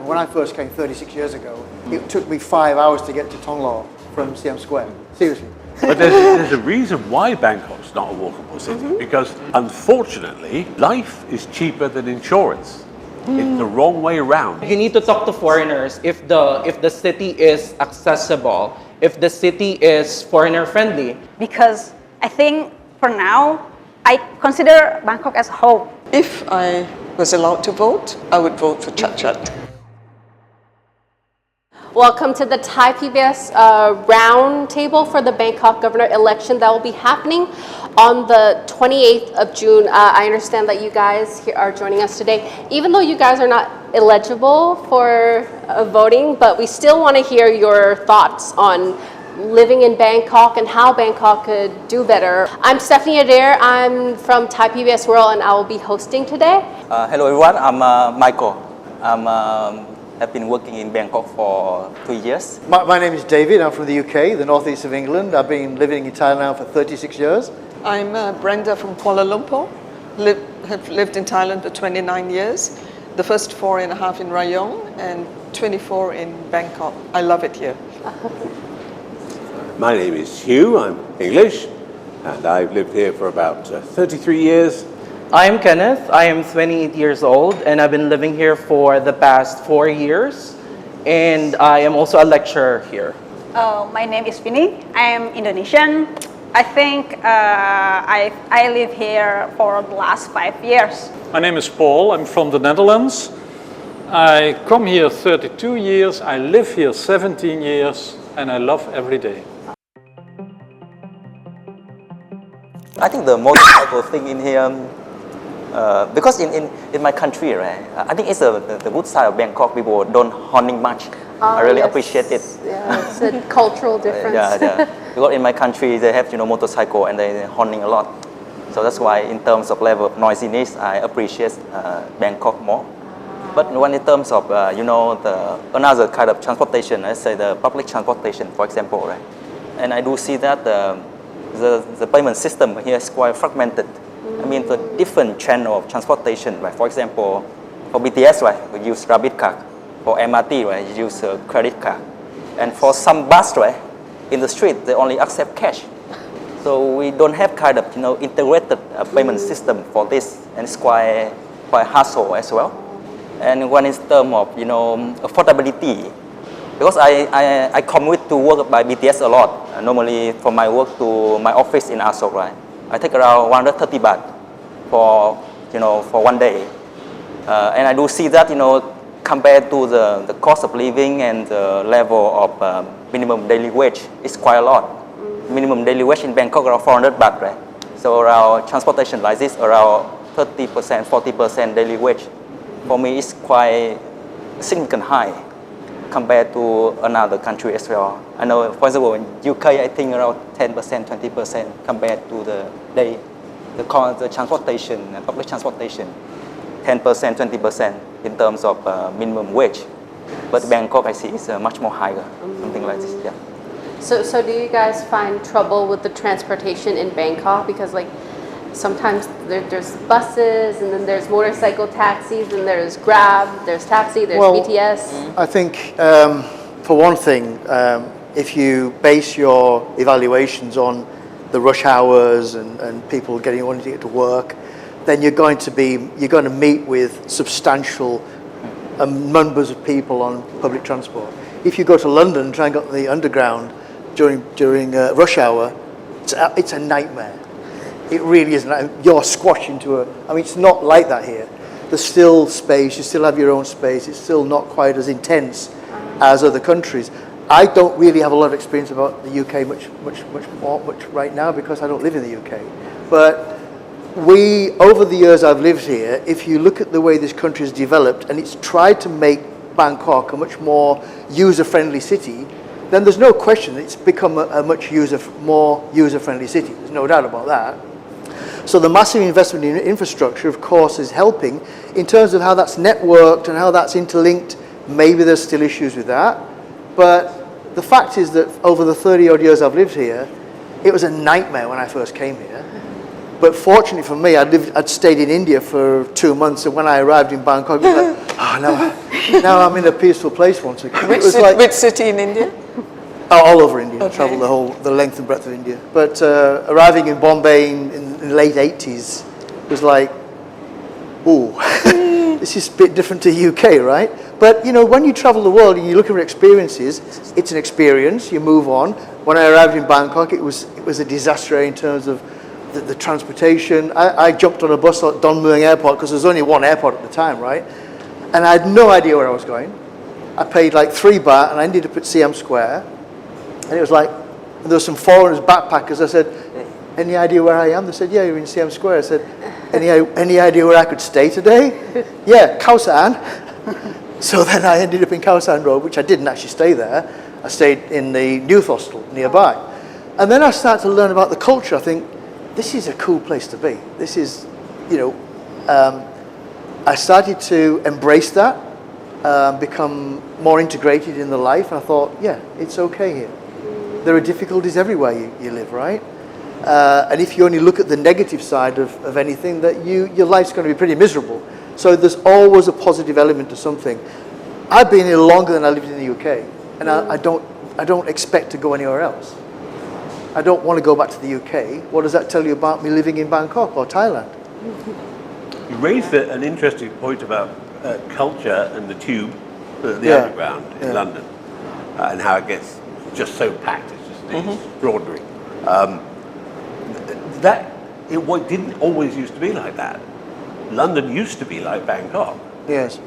When I first came 36 years ago, it took me 5 hours to get to Tonglaw from Siam Square. Seriously. But there's a reason why Bangkok's not a walkable city, because unfortunately, life is cheaper than insurance. It's the wrong way around. You need to talk to foreigners if the city is accessible, if the city is foreigner friendly. Because I think for now, I consider Bangkok as home. If I was allowed to vote, I would vote for Chardchart. Welcome to the Thai PBS Roundtable for the Bangkok Governor election that will be happening on the 28th of June. I understand that you guys here are joining us today. Even though you guys are not eligible for voting, but we still want to hear your thoughts on living in Bangkok and how Bangkok could do better. I'm Stephanie Adair. I'm from Thai PBS World and I will be hosting today. Hello everyone, I'm Michael. I've been working in Bangkok for 2 years. My name is David. I'm from the UK, the northeast of England. I've been living in Thailand now for 36 years. I'm Brenda from Kuala Lumpur. Have lived in Thailand for 29 years. The first 4.5 in Rayong and 24 in Bangkok. I love it here. My name is Hugh, I'm English, and I've lived here for about 33 years. I'm Kenneth, I am 28 years old and I've been living here for the past 4 years and I am also a lecturer here. My name is Vini. I am Indonesian. I think I live here for the last 5 years. My name is Paul. I'm from the Netherlands. I come here 32 years. I live here 17 years and I love every day. I think the most valuable thing in here, because in my country, right, I think it's the good side of Bangkok. People don't honking much. I really appreciate it. Yeah, it's a cultural difference. Yeah. Because in my country, they have motorcycle and they honking a lot. So that's why in terms of level of noisiness, I appreciate Bangkok more. But when in terms of another kind of transportation, let's say the public transportation, for example, right, and I do see that the payment system here is quite fragmented. I mean, the different channel of transportation, right? For example, for BTS, right, we use debit card. For MRT, right, you use a credit card. And for some bus, right, in the street, they only accept cash. So we don't have kind of, integrated payment system for this, and it's quite hassle as well. And when it's term of, affordability, because I commute to work by BTS a lot. Normally, from my work to my office in Asok, right, I take around 130 baht for 1 day. And I do see that, compared to the cost of living and the level of minimum daily wage, it's quite a lot. Minimum daily wage in Bangkok around 400 baht, right? So around transportation like this, around 30%, 40% daily wage. For me, it's quite significant high compared to another country as well. I know, for example, in UK, I think around 10%, 20% compared to the transportation, public transportation, 10%, 20% in terms of minimum wage. But Bangkok, I see, is much more higher, something like this, yeah. So do you guys find trouble with the transportation in Bangkok? Because sometimes there's buses and then there's motorcycle taxis and there's Grab, there's taxi, there's BTS. I think for one thing, if you base your evaluations on the rush hours and people wanting to get to work, then you're going to meet with substantial numbers of people on public transport. If you go to London and try and get the underground during rush hour, it's a nightmare. It really isn't. You're squashed into it's not like that here. There's still space, you still have your own space, it's still not quite as intense as other countries. I don't really have a lot of experience about the UK much right now because I don't live in the UK. But over the years I've lived here, if you look at the way this country has developed and it's tried to make Bangkok a much more user-friendly city, then there's no question it's become a much more user-friendly city. There's no doubt about that. So the massive investment in infrastructure, of course, is helping in terms of how that's networked and how that's interlinked. Maybe there's still issues with that. But the fact is that over the 30-odd years I've lived here, it was a nightmare when I first came here. But fortunately for me, I'd stayed in India for 2 months, and when I arrived in Bangkok, it was like, oh, now I'm in a peaceful place once again. Which city in India? All over India. Okay. Traveled the length and breadth of India. But arriving in Bombay in the late 80s was like, ooh, this is a bit different to UK, right? But you know, when you travel the world and you look at experiences, it's an experience. You move on. When I arrived in Bangkok, it was a disaster in terms of the transportation. I jumped on a bus at Don Mueang Airport because there was only one airport at the time, right? And I had no idea where I was going. I paid like 3 baht and I ended up at Siam Square. And it was like, there were some foreigners, backpackers. I said, any idea where I am? They said, yeah, you're in Siam Square. I said, any idea where I could stay today? Yeah, Khao San. So then I ended up in Khao San Road, which I didn't actually stay there. I stayed in the youth hostel nearby. And then I started to learn about the culture. I think, this is a cool place to be. This is, you know, I started to embrace that, become more integrated in the life. And I thought, yeah, it's okay here. There are difficulties everywhere you live, right? And if you only look at the negative side of anything, that your life's going to be pretty miserable. So there's always a positive element to something. I've been here longer than I lived in the UK, and I don't expect to go anywhere else. I don't want to go back to the UK. What does that tell you about me living in Bangkok or Thailand? You raised an interesting point about culture and the tube, the underground in London, and how it gets just so packed. It's just extraordinary. It didn't always used to be like that. London used to be like Bangkok. Yes.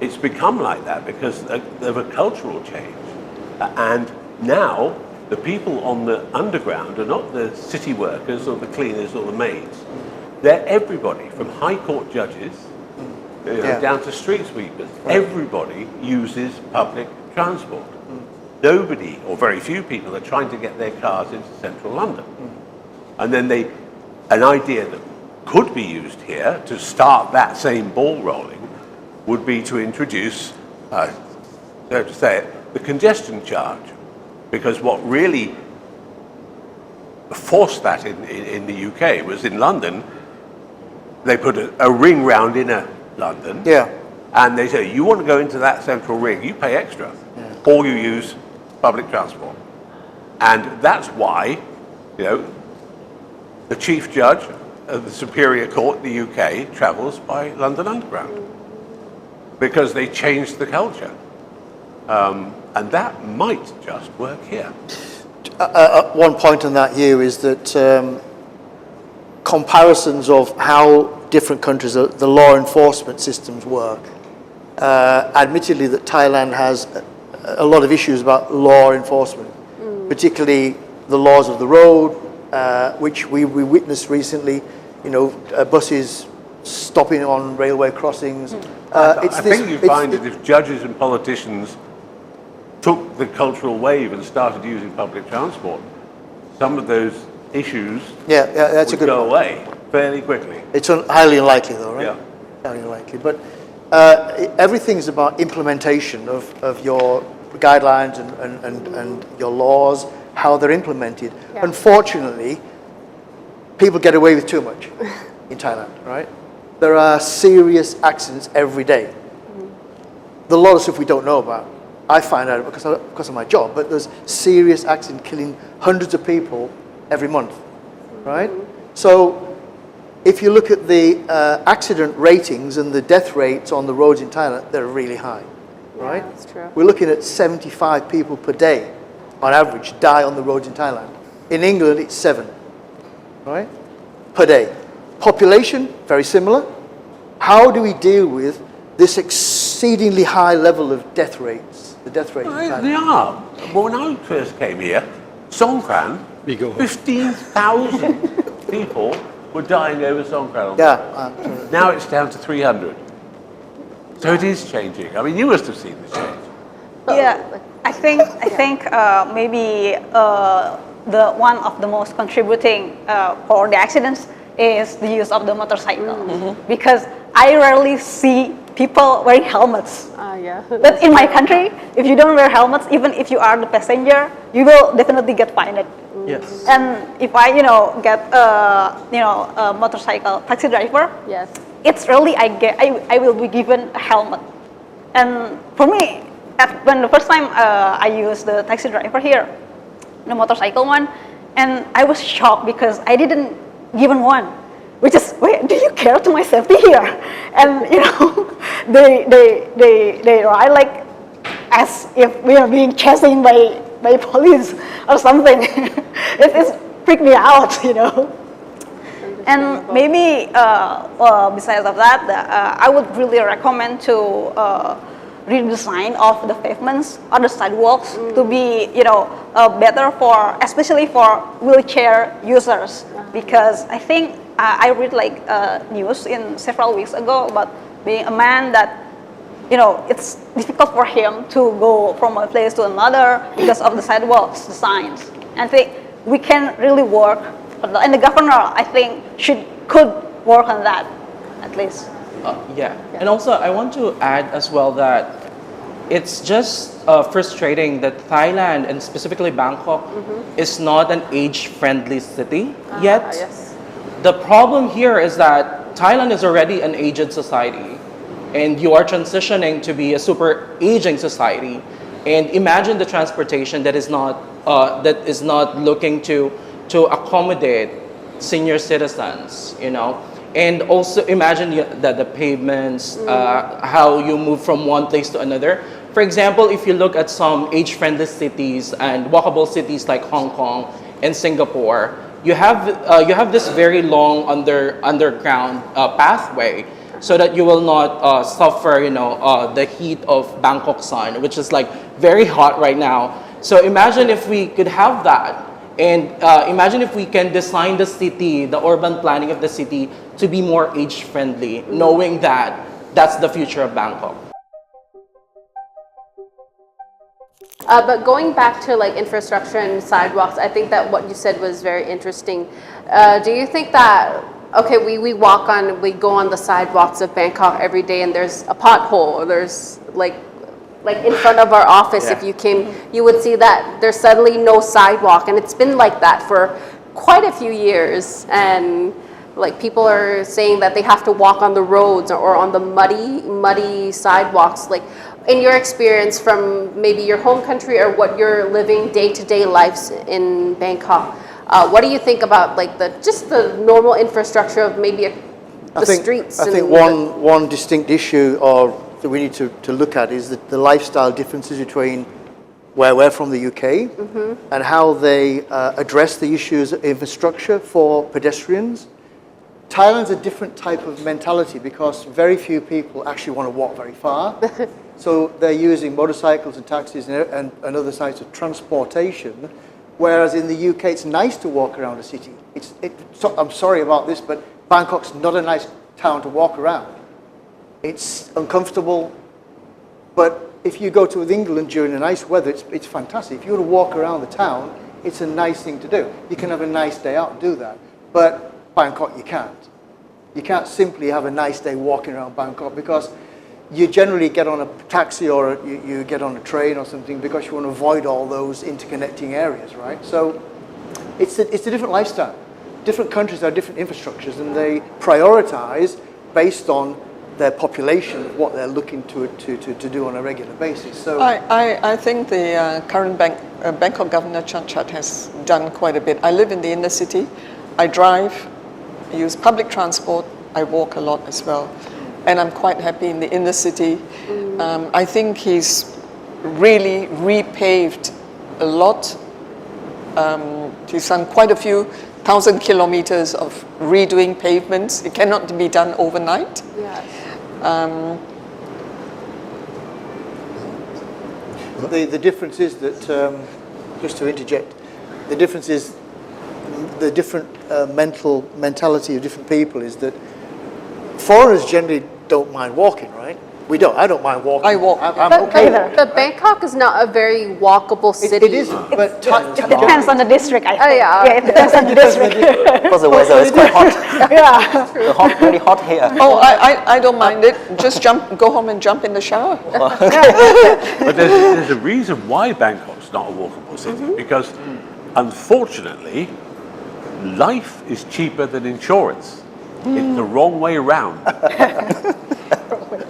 It's become like that because of a cultural change. And now the people on the underground are not the city workers or the cleaners or the maids. They're everybody, from high court judges down to street sweepers. Right. Everybody uses public transport. Nobody, or very few people, are trying to get their cars into central London. And then an idea that could be used here to start that same ball rolling would be to introduce, so to say it, the congestion charge. Because what really forced that in the UK was in London, they put a ring round inner London. Yeah. And they say, you want to go into that central ring, you pay extra. Yeah. Or you use public transport. And that's why, you know, the chief judge of the Superior Court in the UK travels by London Underground. Because they changed the culture. And that might just work here. One point on that, Hugh, is that comparisons of how different countries, the law enforcement systems work. Admittedly, that Thailand has a lot of issues about law enforcement, particularly the laws of the road, which we witnessed recently. You know, buses stopping on railway crossings. I think you find that if judges and politicians took the cultural wave and started using public transport, some of those issues would go away fairly quickly. It's highly unlikely though, right? Yeah. Highly unlikely. But everything's about implementation of your guidelines and your laws, how they're implemented. Yeah. Unfortunately, people get away with too much in Thailand, right? There are serious accidents every day. There's a lot of stuff we don't know about. I find out because of my job, but there's serious accidents killing hundreds of people every month, right? So if you look at the accident ratings and the death rates on the roads in Thailand, they're really high, right? Yeah, that's true. We're looking at 75 people per day, on average, die on the roads in Thailand. In England, it's 7, right, per day. Population, very similar. How do we deal with this exceedingly high level of death rates? The death rate in Thailand. They are. Well, when I first came here, Songkran, 15,000 people were dying over Songkran. Yeah. Now it's down to 300. So it is changing. I mean, you must have seen the change. Yeah, I think maybe the one of the most contributing for the accidents is the use of the motorcycle, because I rarely see people wearing helmets. But in my country, if you don't wear helmets, even if you are the passenger, you will definitely get fined. Yes. And if I, get a motorcycle taxi driver, Yes. it's really I will be given a helmet. And for me, when the first time I used the taxi driver here, the motorcycle one, and I was shocked because I didn't given one, which is, wait, do you care to my safety here? And they ride like as if we are being chased by police or something. It freaked me out, And maybe besides of that, I would really recommend to redesign of the pavements or the sidewalks to be, better especially for wheelchair users. Because I think I read like news in several weeks ago about being a man that, it's difficult for him to go from one place to another because of the sidewalks, the signs. And I think we can really work, and the governor, I think, could work on that, at least. Yeah, and also I want to add as well that it's just frustrating that Thailand and specifically Bangkok is not an age-friendly city yet. Yes. The problem here is that Thailand is already an aged society, and you are transitioning to be a super aging society. And imagine the transportation that is not looking to accommodate senior citizens, And also imagine that the pavements, how you move from one place to another. For example, if you look at some age-friendly cities and walkable cities like Hong Kong and Singapore, you have this very long underground pathway, so that you will not suffer, the heat of Bangkok sun, which is like very hot right now. So imagine if we could have that. And imagine if we can design the city, the urban planning of the city, to be more age-friendly, knowing that that's the future of Bangkok. But going back to like infrastructure and sidewalks, I think that what you said was very interesting. Do you think that, okay, we go on the sidewalks of Bangkok every day and there's a pothole, or there's like in front of our office, if you came, you would see that there's suddenly no sidewalk, and it's been like that for quite a few years. And like people are saying that they have to walk on the roads or on the muddy sidewalks. Like in your experience from maybe your home country or what you're living day-to-day lives in Bangkok, what do you think about like the normal infrastructure of maybe the streets? I think one distinct issue that we need to look at is the lifestyle differences between where we're from, the UK, and how they address the issues of infrastructure for pedestrians. Thailand's a different type of mentality because very few people actually want to walk very far. So they're using motorcycles and taxis and other types of transportation, whereas in the UK it's nice to walk around a city. I'm sorry about this, but Bangkok's not a nice town to walk around. It's uncomfortable, but if you go to England during the nice weather, it's fantastic. If you were to walk around the town, it's a nice thing to do. You can have a nice day out and do that. But Bangkok, you can't. You can't simply have a nice day walking around Bangkok because you generally get on a taxi or you get on a train or something because you want to avoid all those interconnecting areas, right? So it's a different lifestyle. Different countries have different infrastructures and they prioritize based on their population, what they're looking to do on a regular basis. So I think the current Bangkok Governor Chardchart has done quite a bit. I live in the inner city. I drive, I use public transport, I walk a lot as well. And I'm quite happy in the inner city. I think he's really repaved a lot. He's done quite a few 1,000 kilometers of redoing pavements. It cannot be done overnight. Yes. The difference is that, just to interject, the difference is the different mentality of different people is that foreigners generally don't mind walking, right? We don't. I don't mind walking. I walk. I'm okay with it. But Bangkok is not a very walkable city. It is, but It depends on the district, I think. yeah. It depends on the district. Because the weather is quite hot. Yeah. Very hot here. Oh, I don't mind it. Just go home and jump in the shower. But there's a reason why Bangkok's not a walkable city, because unfortunately, life is cheaper than insurance. It's the wrong way around.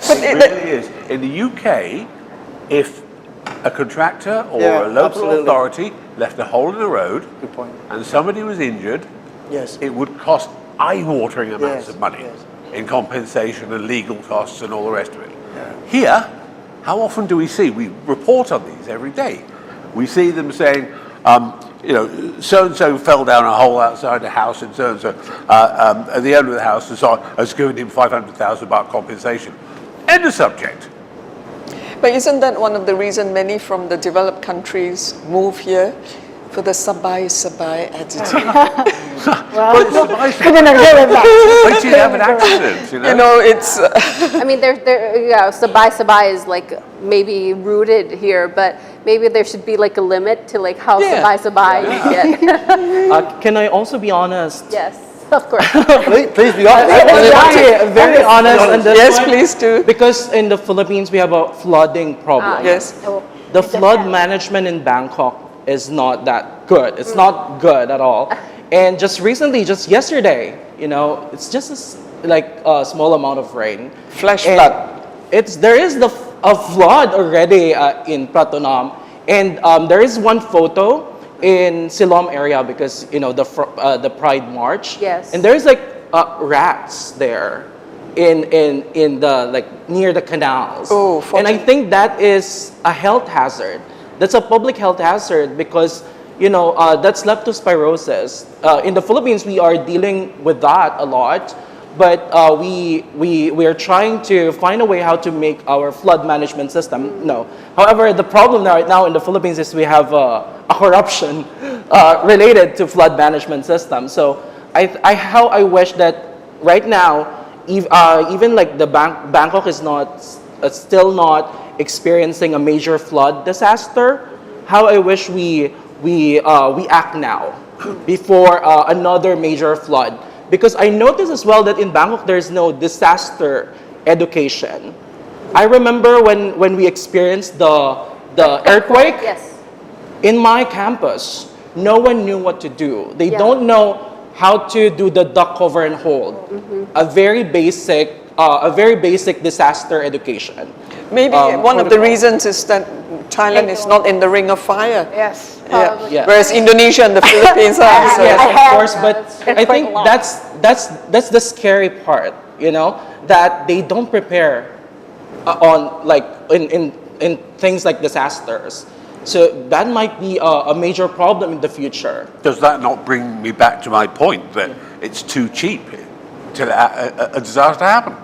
It really is. In the UK, if a contractor or Yeah, a local absolutely. authority left a hole in the road Good point. and somebody was injured, Yes. it would cost eye-watering amounts Yes, of money yes. in compensation and legal costs and all the rest of it. Here, how often do we see? We report on these every day. We see them saying, so-and-so fell down a hole outside the house and so-and-so, the owner of the house has given him 500,000 baht compensation. End of subject. But isn't that one of the reasons many from the developed countries move here? For the sabai attitude. But it's nice. Couldn't agree with that. Wait till you have an accident, You know, it's... I mean, sabai is like maybe rooted here, but maybe there should be like a limit to like how Yeah. sabai you get. Can I also be honest? Yes, of course. Please be honest. Very honest on this Yes, one. please do. Because in the Philippines, we have a flooding problem. Yes. The flood management in Bangkok is not that good. It's not good at all. And just recently, just yesterday, it's just a small amount of rain. Flash And flood. There is a flood already in Pratunam, and there is one photo in Siloam area because the Pride March. Yes. And there's like rats there in the near the canals. Oh, and I think that is a health hazard. That's a public health hazard because that's leptospirosis. In the Philippines, we are dealing with that a lot, but we are trying to find a way how to make our flood management system. No. However, the problem right now in the Philippines is we have a corruption related to flood management system. So how I wish that right now, even like the Bangkok is still not experiencing a major flood disaster. How I wish we act now before another major flood. Because I noticed as well that in Bangkok there's no disaster education. I remember when we experienced the earthquake. Yes. In my campus, no one knew what to do. They Yeah. don't know how to do the duck cover and hold. A very basic disaster education. Maybe one of the protocol. reasons is that Thailand is not in the ring of fire. Yes. Yeah. Yeah. Whereas Indonesia and the Philippines are. So Yes, I of have, course, but it's I quite think a lot. that's the scary part, that they don't prepare on in things like disasters. So that might be a major problem in the future. Does that not bring me back to my point that it's too cheap to let a disaster happen?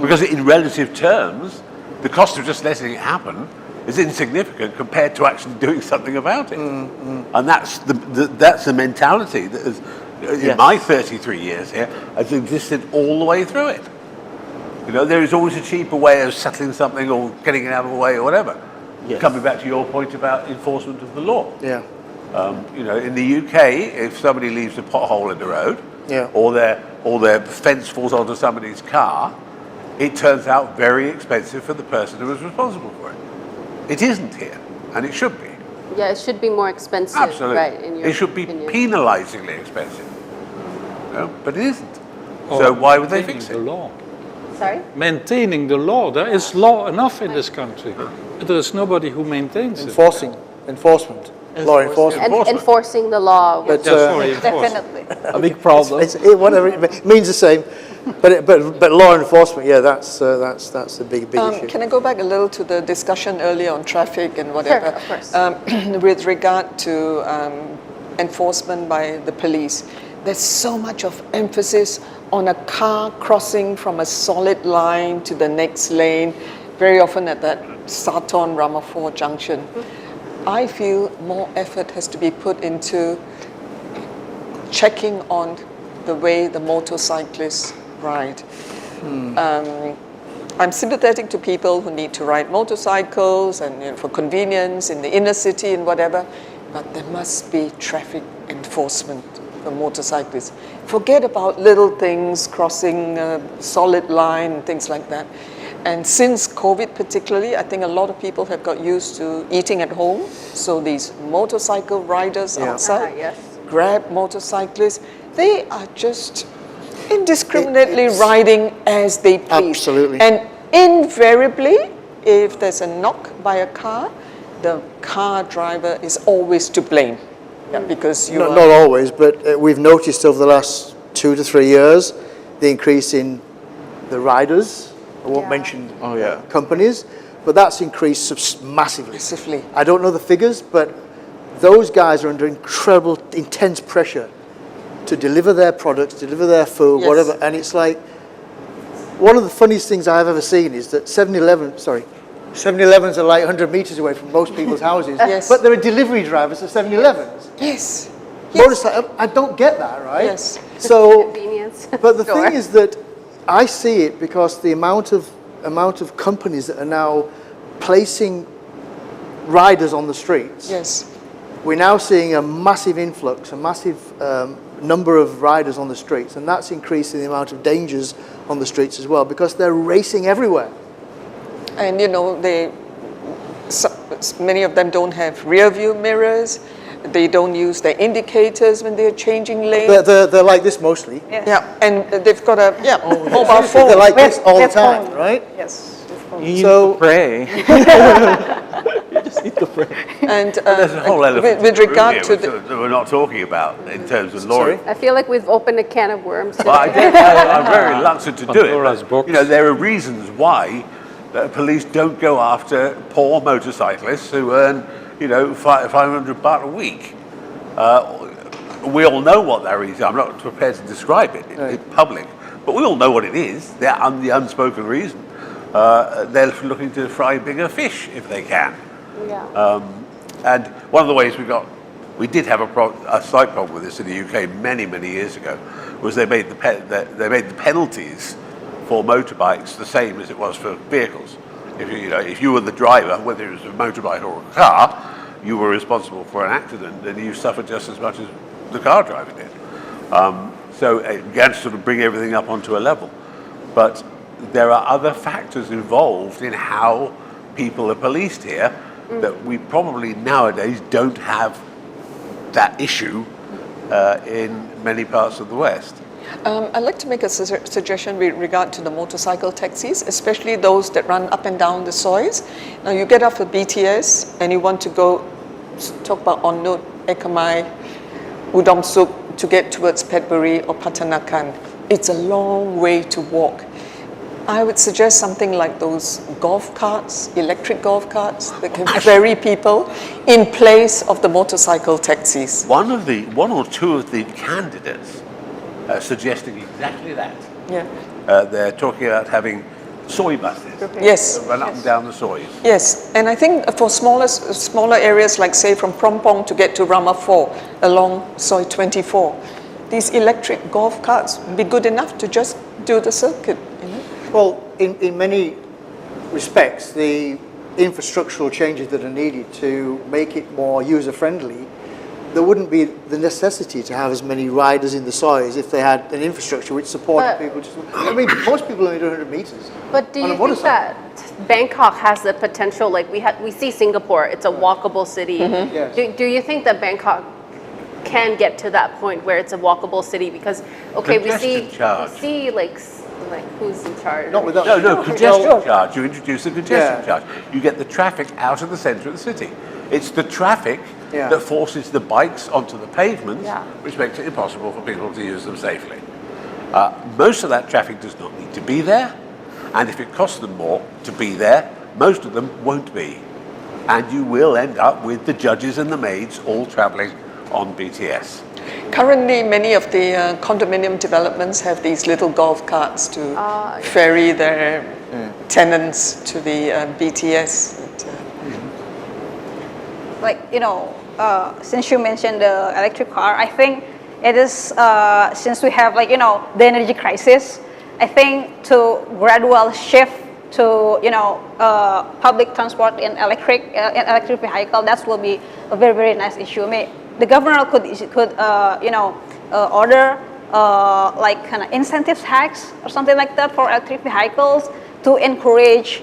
Because in relative terms, the cost of just letting it happen is insignificant compared to actually doing something about it. And that's the mentality that is, in my 33 years here, has existed all the way through it. There is always a cheaper way of settling something or getting it out of the way or whatever. Yes. Coming back to your point about enforcement of the law. Yeah. In the UK, if somebody leaves a pothole in the road, Yeah. or their fence falls onto somebody's car, it turns out very expensive for the person who was responsible for it. It isn't here, and it should be. Yeah, it should be more expensive. Absolutely. Right, in your It should be opinion. penalizingly expensive. But it isn't. So why would they fix The it? law. Sorry? Maintaining the law. There is law enough in this country. But there is nobody who maintains it. Enforcement. Law enforcement. And enforcing the law. But, Yeah, sorry, enforce. Definitely. A big problem. Whatever it means the same, but law enforcement, yeah, that's a big issue. Can I go back a little to the discussion earlier on traffic and whatever? Sure, of course. With regard to enforcement by the police, there's so much of emphasis on a car crossing from a solid line to the next lane, very often at that Saturn Ramaphore junction. I feel more effort has to be put into checking on the way the motorcyclists ride. I'm sympathetic to people who need to ride motorcycles and for convenience in the inner city and whatever, but there must be traffic enforcement for motorcyclists. Forget about little things, crossing a solid line and things like that. And since COVID particularly, I think a lot of people have got used to eating at home. So these motorcycle riders outside, Yes. Grab motorcyclists, they are just indiscriminately riding as they please. Absolutely. And invariably, if there's a knock by a car, the car driver is always to blame. Yeah, because you Not always, but we've noticed over the last 2 to 3 years the increase in the riders. I won't mention companies, but that's increased massively. Massively. I don't know the figures, but those guys are under incredible, intense pressure to deliver their products, deliver their food, Yes. whatever. And it's like, one of the funniest things I've ever seen is that 7-Elevens are like 100 meters away from most people's houses, Yes. but there are delivery drivers at 7-Elevens. Yes. Motorcycle, I don't get that, right? Yes. So, Convenience. but the Store. thing is that I see it because the amount of companies that are now placing riders on the streets. Yes. We're now seeing a massive influx, a massive number of riders on the streets, and that's increasing the amount of dangers on the streets as well because they're racing everywhere. And you know, many of them don't have rear view mirrors. They don't use their indicators when they're changing lanes. They're like this mostly. Yeah, and they've got a mobile phone. They're like this all the With time, phone. right? Yes. You So- need to pray. You just need to pray. And There's a whole elephant with in the room regard here to that we're not talking about in terms of law. Sorry? I feel like we've opened a can of worms. Well, I'm very reluctant to do Pandora's it. box. But, you know, there are reasons why police don't go after poor motorcyclists who earn, you know, $500 a week. We all know what that is. I'm not prepared to describe it in public, but we all know what it is. They're the unspoken reason. They're looking to fry bigger fish if they can. Yeah. And one of the ways we did have a slight problem with this in the UK many years ago, was they made the penalties for motorbikes the same as it was for vehicles. If you were the driver, whether it was a motorbike or a car, you were responsible for an accident, and you suffered just as much as the car driver did. So it began to sort of bring everything up onto a level. But there are other factors involved in how people are policed here that we probably nowadays don't have that issue in many parts of the West. I'd like to make a suggestion with regard to the motorcycle taxis, especially those that run up and down the sois. Now you get off the BTS and you want to go, talk about Onnut, Ekamai, Udom Suk, to get towards Petbury or Patanakan. It's a long way to walk. I would suggest something like those golf carts, electric golf carts that can ferry people in place of the motorcycle taxis. One or two of the candidates are suggesting exactly that. Yeah. They're talking about having soy buses Yes. that run up and down the soys. Yes, and I think for smaller areas, like say from Prompong to get to Rama 4 along Soi 24, these electric golf carts would be good enough to just do the circuit. You know? Well, in many respects, the infrastructural changes that are needed to make it more user-friendly, there wouldn't be the necessity to have as many riders in the soils if they had an infrastructure which supported But- people. I mean, most people only do 100 meters. But do on a you think motorcycle. that Bangkok has the potential, like we see Singapore, it's a walkable city. Yes. Do you think that Bangkok can get to that point where it's a walkable city? Because, okay, we Congestion charge. see like who's in charge? Not without. No, congestion charge. You introduce the congestion Yeah. charge. You get the traffic out of the centre of the city. It's the traffic Yeah. that forces the bikes onto the pavements, Yeah. which makes it impossible for people to use them safely. Most of that traffic does not need to be there, and if it costs them more to be there, most of them won't be. And you will end up with the judges and the maids all travelling on BTS. Currently, many of the condominium developments have these little golf carts to ferry their tenants to the BTS. Like, since you mentioned the electric car, I think it is, since we have the energy crisis, I think to gradual shift to, public transport in electric vehicle, that will be a very, very nice issue. I mean, the governor could order like kind of incentive tax or something like that for electric vehicles to encourage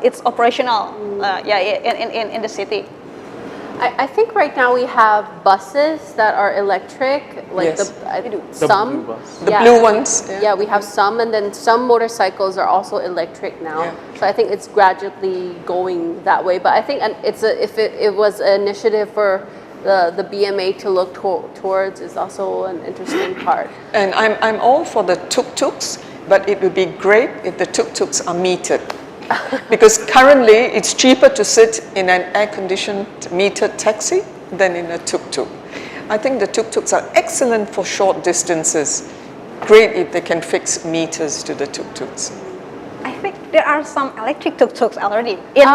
its operational in the city. I think right now we have buses that are electric, like Yes. some. The blue ones. Yeah, we have some, and then some motorcycles are also electric now. Yeah. So I think it's gradually going that way. But I think if it was an initiative for the BMA to look towards, is also an interesting part. And I'm all for the tuk-tuks, but it would be great if the tuk-tuks are metered. Because currently it's cheaper to sit in an air-conditioned metered taxi than in a tuk-tuk. I think the tuk-tuks are excellent for short distances. Great if they can fix meters to the tuk-tuks. I think there are some electric tuk-tuks already in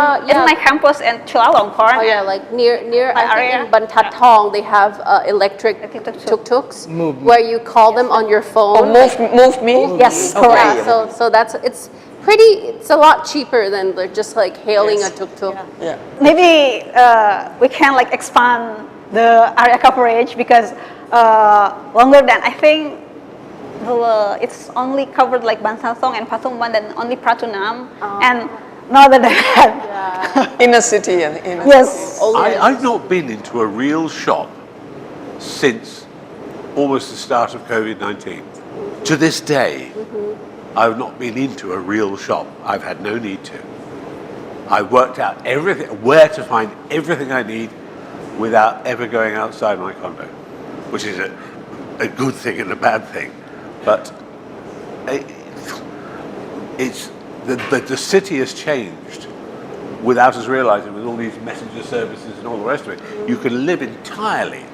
my campus in Chulalongkorn. Oh yeah, like near I think area. in Bantat Thong they have electric tuk-tuks Move. where you call them on your phone. Oh, move me? Yes, Yeah, correct. so it's a lot cheaper than just like hailing a tuk-tuk. Yeah. Maybe we can like expand the area coverage because longer than I think it's only covered like Bansasong and Patumban and only Pratunam and not than that. Inner city and inner. Yes. I've not been into a real shop since almost the start of COVID-19. To this day, I've not been into a real shop. I've had no need to. I worked out everything, where to find everything I need without ever going outside my condo, which is a good thing and a bad thing. But the city has changed without us realizing, with all these messenger services and all the rest of it. You can live entirely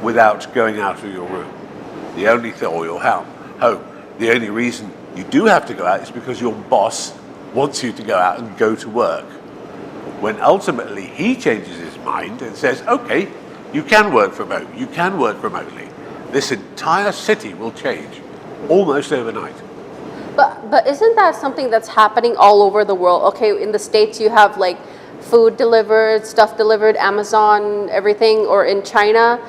without going out of your room. The only thing, or your home, the only reason you do have to go out is because your boss wants you to go out and go to work. When ultimately he changes his mind and says, okay, you can work remotely, you can work remotely. This entire city will change almost overnight. But isn't that something that's happening all over the world? Okay, in the States you have like food delivered, stuff delivered, Amazon, everything, or in China,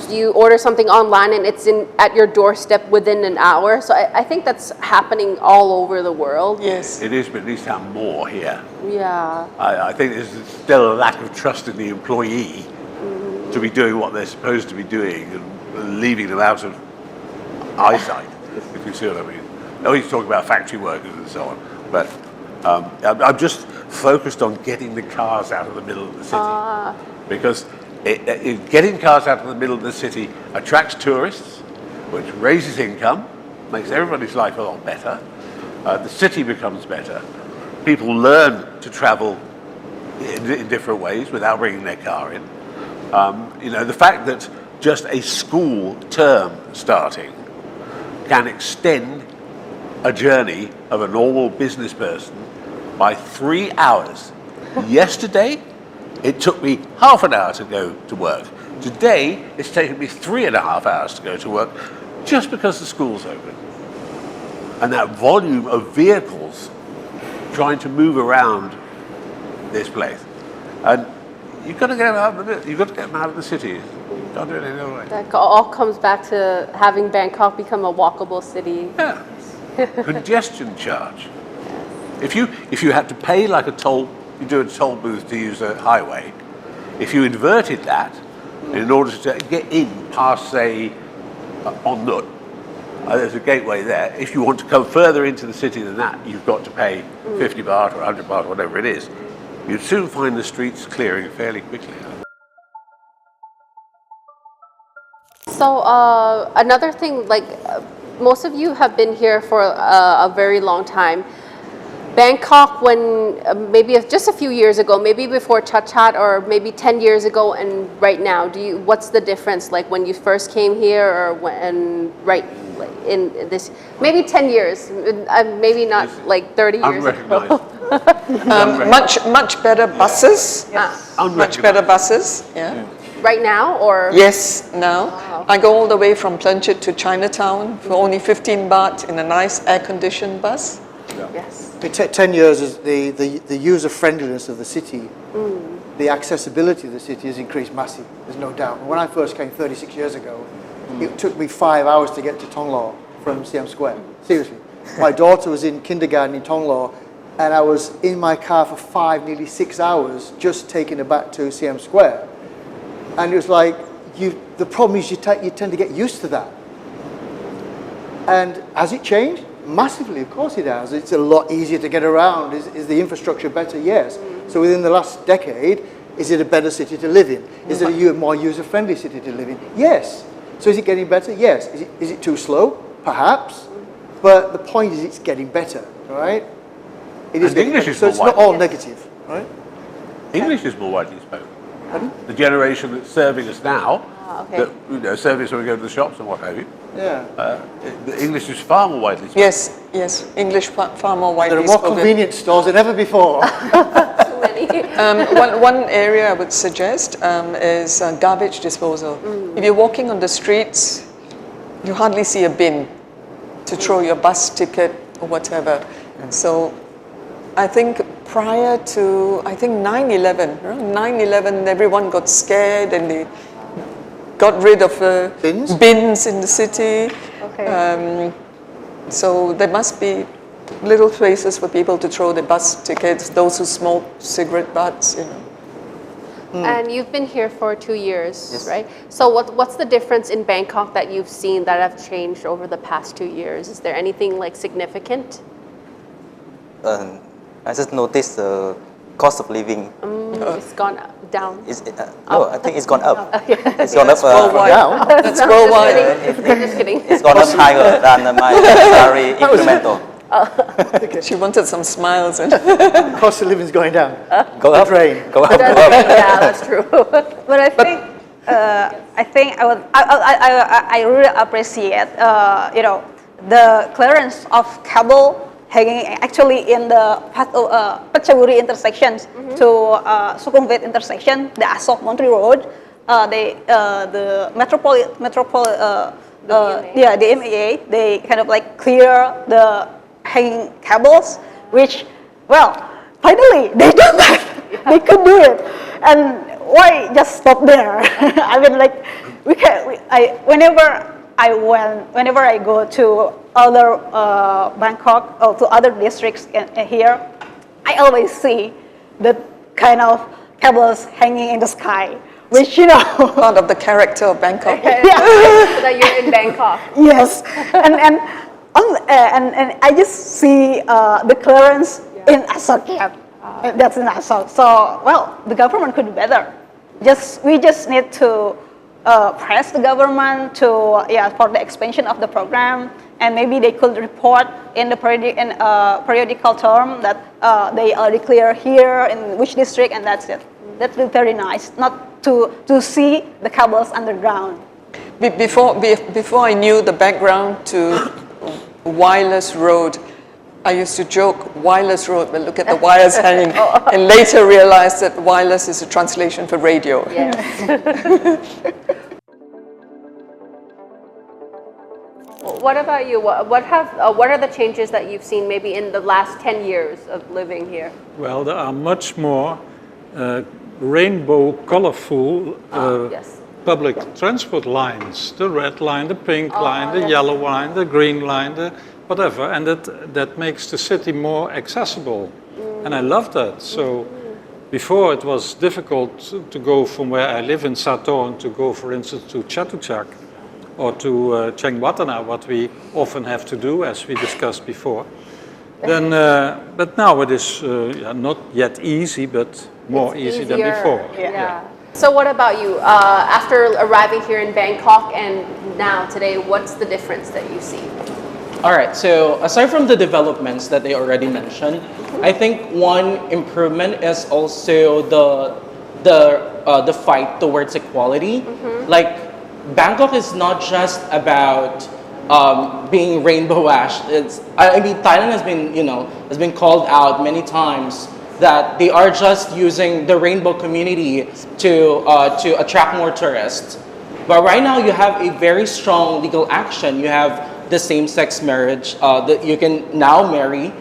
you order something online and it's at your doorstep within an hour. So I think that's happening all over the world. Yes. It is, but it needs to have more here. Yeah. I think there's still a lack of trust in the employee to be doing what they're supposed to be doing and leaving them out of eyesight, if you see what I mean. No, he's talking about factory workers and so on, but I'm just focused on getting the cars out of the middle of the city, because getting cars out of the middle of the city attracts tourists, which raises income, makes everybody's life a lot better. The city becomes better. People learn to travel in different ways without bringing their car in. The fact that just a school term starting can extend a journey of a normal business person by 3 hours. Yesterday, it took me half an hour to go to work. Today, it's taken me 3.5 hours to go to work just because the school's open. And that volume of vehicles trying to move around this place. And you've got to get them out of the city. You can't do it any other way. That all comes back to having Bangkok become a walkable city. Yeah. Congestion charge. If you had to pay like a toll, you do a toll booth to use a highway. If you inverted that, in order to get in past, say, On Nut, there's a gateway there. If you want to come further into the city than that, you've got to pay 50 baht or 100 baht, whatever it is. You'd soon find the streets clearing fairly quickly. So another thing, like most of you have been here for a very long time. Bangkok, when maybe just a few years ago, maybe before Chardchart, or maybe 10 years ago, and right now, what's the difference? Like when you first came here, or when in this, maybe 10 years, maybe not like 30 years ago. Much better buses. Yes. Much better buses. Yeah. Right now, or? Yes, now. Wow. I go all the way from Chardchart to Chinatown for only 15 baht in a nice air-conditioned bus. Yeah. Yes. 10 years is the user friendliness of the city, the accessibility of the city has increased massively. There's no doubt. When I first came 36 years ago, it took me 5 hours to get to Tonglaw from Siam Square. Seriously, My daughter was in kindergarten in Tonglo, and I was in my car for 5, nearly 6 hours, just taking her back to CM Square. And it was like, the problem is you tend to get used to that. And has it changed? Massively, of course it has. It's a lot easier to get around. Is the infrastructure better? Yes. So within the last decade, is it a better city to live in? Is it a more user-friendly city to live in? Yes. So is it getting better? Yes. Is it too slow? Perhaps. But the point is it's getting better, right? It is English is so more it's not all negative, right? English is more widely spoken. The generation that's serving us now, that, serving us when we go to the shops and what have you, the English is far more widely spoken. Yes, English far more widely spoken. There are more spoken. convenience stores than ever before. One area I would suggest is garbage disposal. If you're walking on the streets, you hardly see a bin to throw your bus ticket or whatever. So I think prior to, 9/11, everyone got scared and they got rid of bins in the city. Okay. So there must be little places for people to throw their bus tickets, those who smoke cigarette butts, And you've been here for 2 years, right? So what's the difference in Bangkok that you've seen that have changed over the past 2 years? Is there anything like significant? I just noticed the cost of living. It's gone down. No, I think it's gone up. It's gone That's up. worldwide. That's worldwide. Just kidding. It's gone up higher than my salary incremental. She wanted some smiles. Cost of living is going down. Go up. Drain. Go up. Yeah, that's true. But I really appreciate the clearance of cable hanging actually in the Pachaburi intersections to Sukhumvit intersection, the Asok Montri Road, the the MAA, they kind of like clear the hanging cables, which, well, finally they did that. They could do it, and why just stop there? I mean, like whenever I go to other Bangkok or to other districts here, I always see the kind of cables hanging in the sky, which part of the character of Bangkok. That you're in Bangkok. Yes, and I just see the clearance in Asok. That's in Asok. So, well, the government could do better. We just need to press the government for the expansion of the program, and maybe they could report in the periodical term that they are declared here in which district, and that's it. That would be very nice, not to see the cables underground. Before I knew the background to Wireless Road, I used to joke wireless road, but look at the wires hanging, and later realized that wireless is a translation for radio. Yes. What about you? What are the changes that you've seen maybe in the last 10 years of living here? Well, there are much more rainbow colorful public transport lines. The red line, the pink line, the yellow line, the green line, the whatever. And that makes the city more accessible. And I love that. So before it was difficult to go from where I live in Sathorn to go, for instance, to Chatuchak or to Chengwatana, what we often have to do, as we discussed before. Then, but now it is not yet easy, but more easy than before. Yeah. So what about you? After arriving here in Bangkok and now today, what's the difference that you see? All right, so aside from the developments that they already mentioned, I think one improvement is also the fight towards equality. Like, Bangkok is not just about being rainbow ash. I mean, Thailand has been called out many times that they are just using the rainbow community to attract more tourists. But right now, you have a very strong legal action. You have the same-sex marriage that you can now marry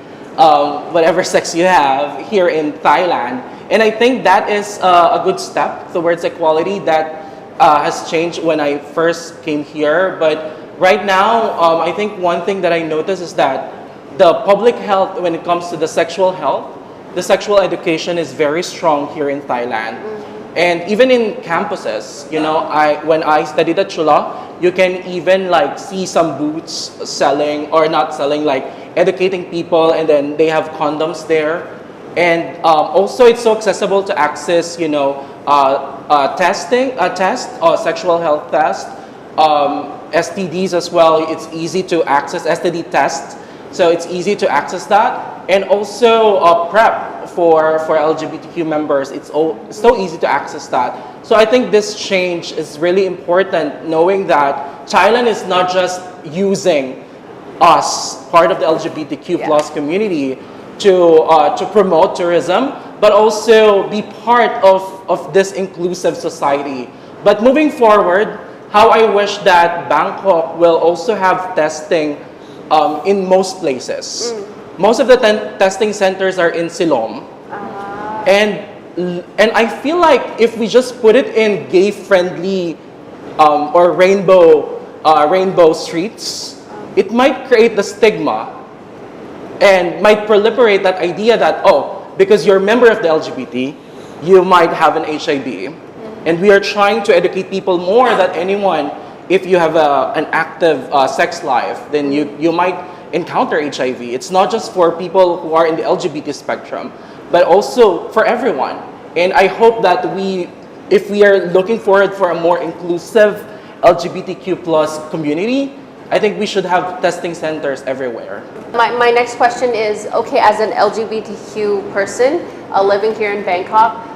whatever sex you have here in Thailand. And I think that is a good step towards equality that has changed when I first came here. But right now, I think one thing that I noticed is that the public health, when it comes to the sexual health, the sexual education is very strong here in Thailand. And even in campuses, when I studied at Chula, you can even like see some booths selling, or not selling, like educating people, and then they have condoms there. And also it's so accessible to access, sexual health test, STDs as well. It's easy to access STD tests, so it's easy to access that. And also PrEP for LGBTQ members, it's so easy to access that. So I think this change is really important, knowing that Thailand is not just using us, part of the LGBTQ plus community, to promote tourism, but also be part of this inclusive society. But moving forward, how I wish that Bangkok will also have testing in most places. Most of the testing centers are in Silom. And I feel like if we just put it in gay-friendly or rainbow streets, it might create the stigma and might proliferate that idea that, because you're a member of the LGBT, you might have an HIV. And we are trying to educate people more than anyone. If you have an active sex life, then you might encounter HIV. It's not just for people who are in the LGBT spectrum, but also for everyone. And I hope that if we are looking forward for a more inclusive LGBTQ plus community, I think we should have testing centers everywhere. My next question is, okay, as an LGBTQ person living here in Bangkok,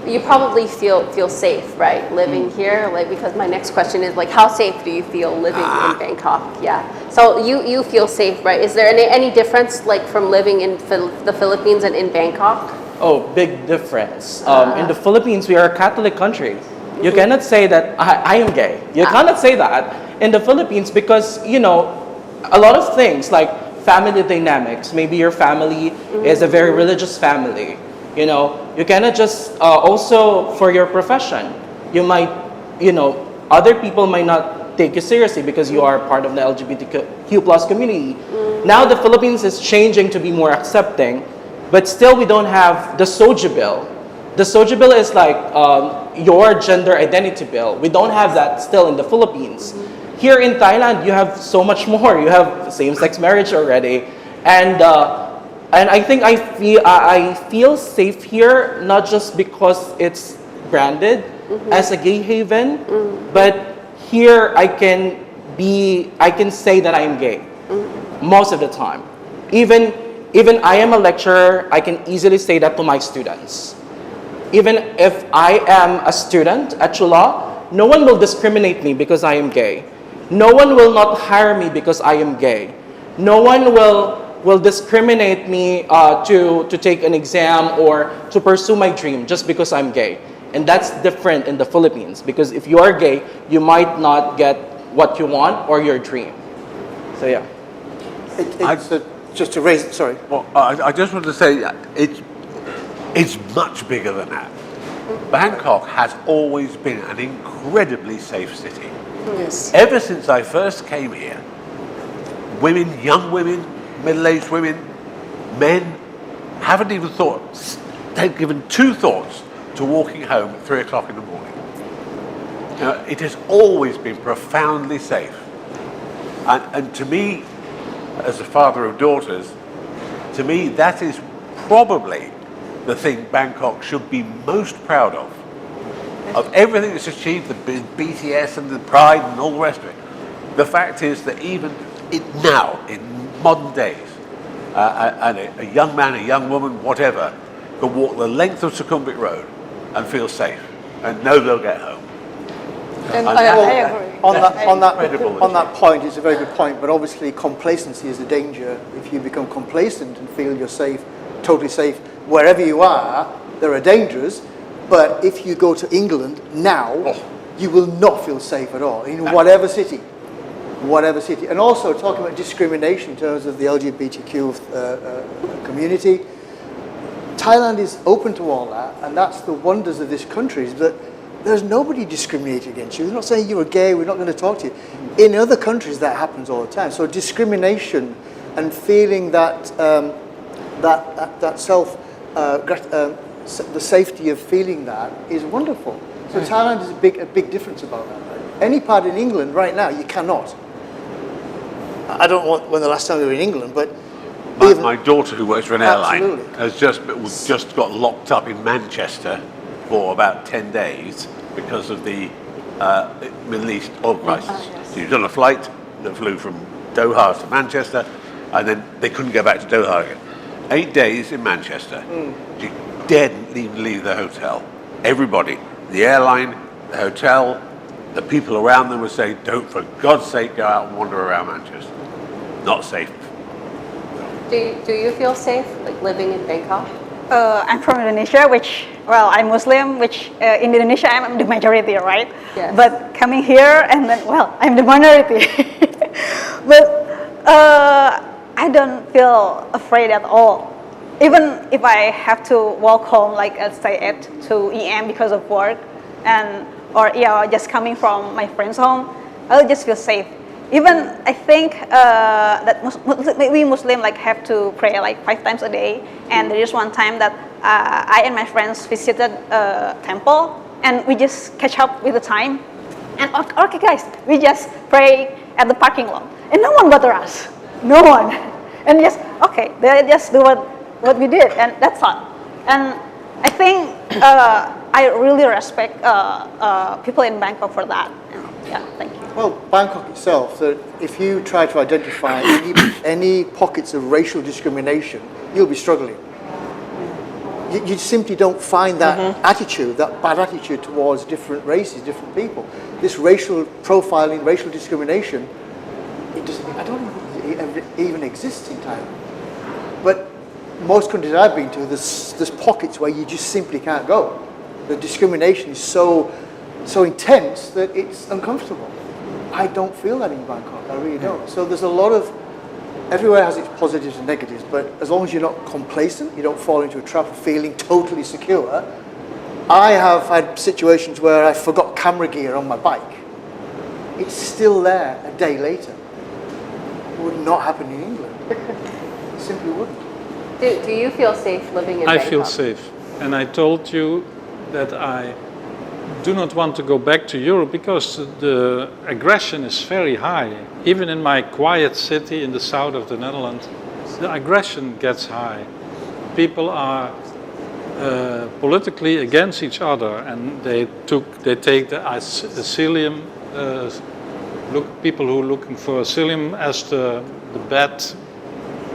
you probably feel safe, right, living here? Like, because my next question is, like, how safe do you feel living in Bangkok? Yeah. So you feel safe, right? Is there any difference, like, from living in the Philippines and in Bangkok? Oh, big difference. In the Philippines, we are a Catholic country. You cannot say that I am gay. You cannot say that in the Philippines because, a lot of things like family dynamics. Maybe your family is a very religious family. You cannot just, also for your profession, you might, other people might not take you seriously because you are part of the LGBTQ plus community. Now the Philippines is changing to be more accepting, but still we don't have the Soja bill. The Soja bill is like your gender identity bill. We don't have that still in the Philippines. Here in Thailand, you have so much more. You have same-sex marriage already. And I think I feel safe here, not just because it's branded as a gay haven, but here I can say that I'm gay most of the time. Even I am a lecturer, I can easily say that to my students. Even if I am a student at Chula, no one will discriminate me because I am gay. No one will not hire me because I am gay. No one will discriminate me to take an exam or to pursue my dream just because I'm gay. And that's different in the Philippines because if you are gay, you might not get what you want or your dream. So yeah. Just to raise, sorry. Well, I just want to say it's much bigger than that. Bangkok has always been an incredibly safe city. Yes. Ever since I first came here, women, young women, middle-aged women, men, haven't even thought, they've given two thoughts to walking home at 3 o'clock in the morning. It has always been profoundly safe. And to me, as a father of daughters, to me that is probably the thing Bangkok should be most proud of. Of everything it's achieved, the BTS and the Pride and all the rest of it. The fact is that even now, in modern days, a young man, a young woman, whatever, can walk the length of Sukhumvit Road and feel safe and know they'll get home. And And I that- agree. On that point, it's a very good point, but obviously complacency is a danger. If you become complacent and feel you're safe, totally safe, wherever you are, there are dangers. But if you go to England now, you will not feel safe at all, in whatever city. And also talking about discrimination in terms of the LGBTQ community, Thailand is open to all that, and that's the wonders of this country, is that there's nobody discriminating against you. They're not saying you're gay, we're not going to talk to you. In other countries, that happens all the time. So discrimination and feeling that the safety of feeling that is wonderful. So Thailand is a big difference about that. Right? Any part in England right now, you cannot. I don't know when the last time we were in England, but my daughter, who works for an airline, Absolutely. has just got locked up in Manchester for about 10 days because of the Middle East oil crisis. So you've done a flight that flew from Doha to Manchester, and then they couldn't go back to Doha again. 8 days in Manchester. She didn't even leave the hotel. Everybody, the airline, the hotel, the people around them would say, don't, for God's sake, go out and wander around Manchester. Not safe. Do you feel safe, like living in Bangkok? I'm from Indonesia, which, well, I'm Muslim, which in Indonesia I'm the majority, right? Yes. But coming here and then, well, I'm the minority. But I don't feel afraid at all. Even if I have to walk home, like let's say at 2 a.m. because of work, or just coming from my friend's home, I'll just feel safe. Even I think that we Muslim like have to pray like 5 times a day, and there is one time that I and my friends visited a temple, and we just catch up with the time, and okay guys, we just pray at the parking lot, and no one bother us, no one, and just okay, they just do what we did, and that's all. And I think I really respect people in Bangkok for that. Yeah, thank you. Well, Bangkok itself, if you try to identify any pockets of racial discrimination, you'll be struggling. You simply don't find that attitude, that bad attitude towards different races, different people. This racial profiling, racial discrimination, I don't think it even exists in Thailand. But most countries I've been to, there's pockets where you just simply can't go. The discrimination is so intense that it's uncomfortable. I don't feel that in Bangkok, I really don't. So there's a lot of, everywhere has its positives and negatives, but as long as you're not complacent, you don't fall into a trap of feeling totally secure. I have had situations where I forgot camera gear on my bike. It's still there a day later. It would not happen in England. It simply wouldn't. Do you feel safe living in Bangkok? I feel safe. And I told you that I do not want to go back to Europe because the aggression is very high. Even in my quiet city in the south of the Netherlands, the aggression gets high. People are politically against each other, and they take the asylum, people who are looking for asylum as the bad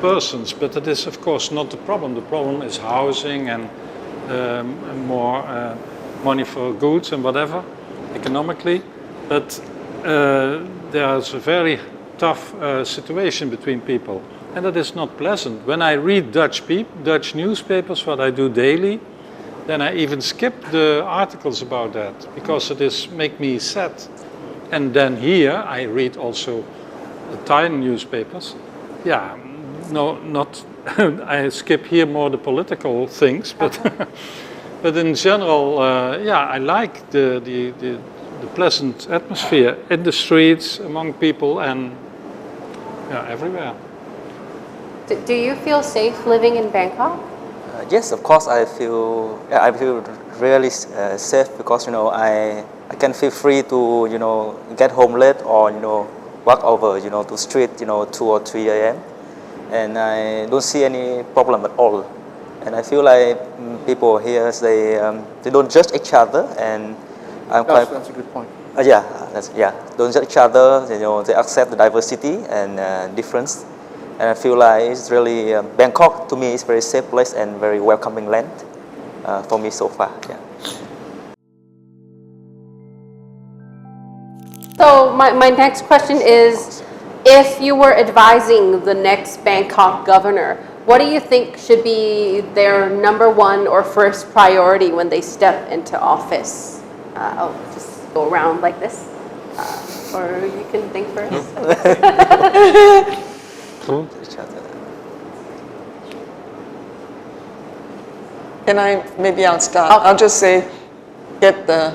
persons. But that is, of course, not the problem. The problem is housing and more money for goods and whatever, economically. But there's a very tough situation between people, and that is not pleasant. When I read Dutch newspapers, what I do daily, then I even skip the articles about that because it is make me sad. And then here I read also the Thai newspapers. Yeah, no, not I skip here more the political things, but but in general, I like the pleasant atmosphere in the streets, among people, and everywhere. Do you feel safe living in Bangkok? Yes, of course. I feel really safe because I can feel free to get home late or walk over to street 2 or 3 a.m. and I don't see any problem at all. And I feel like people here they don't judge each other, and that's a good point. Don't judge each other. They accept the diversity and difference. And I feel like it's really Bangkok to me is very safe place and very welcoming land for me so far. Yeah. So my next question is, if you were advising the next Bangkok governor, what do you think should be their #1 or first priority when they step into office? I'll just go around like this, or you can think first. I'll start. Okay. I'll just say, get the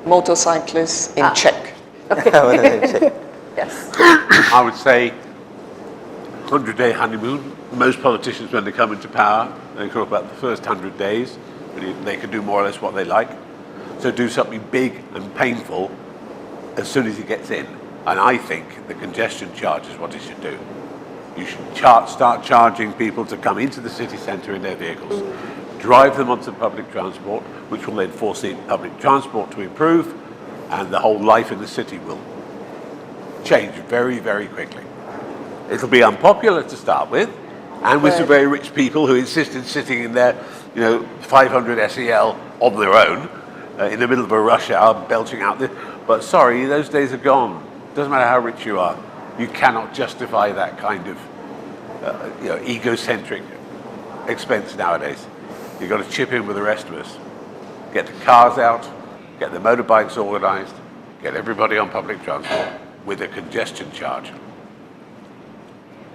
motorcyclists in check. Okay. Yes. I would say 100-day honeymoon. Most politicians, when they come into power, they talk about the first 100 days, when they can do more or less what they like. So do something big and painful as soon as he gets in. And I think the congestion charge is what he should do. You should start charging people to come into the city centre in their vehicles, drive them onto public transport, which will then force the public transport to improve, and the whole life in the city will change very, very quickly. It'll be unpopular to start with, and with some very rich people who insist in sitting in their 500 SEL on their own, in the middle of a rush hour, belching out this. But sorry, those days are gone. Doesn't matter how rich you are. You cannot justify that kind of egocentric expense nowadays. You've got to chip in with the rest of us. Get the cars out, get the motorbikes organised, get everybody on public transport with a congestion charge.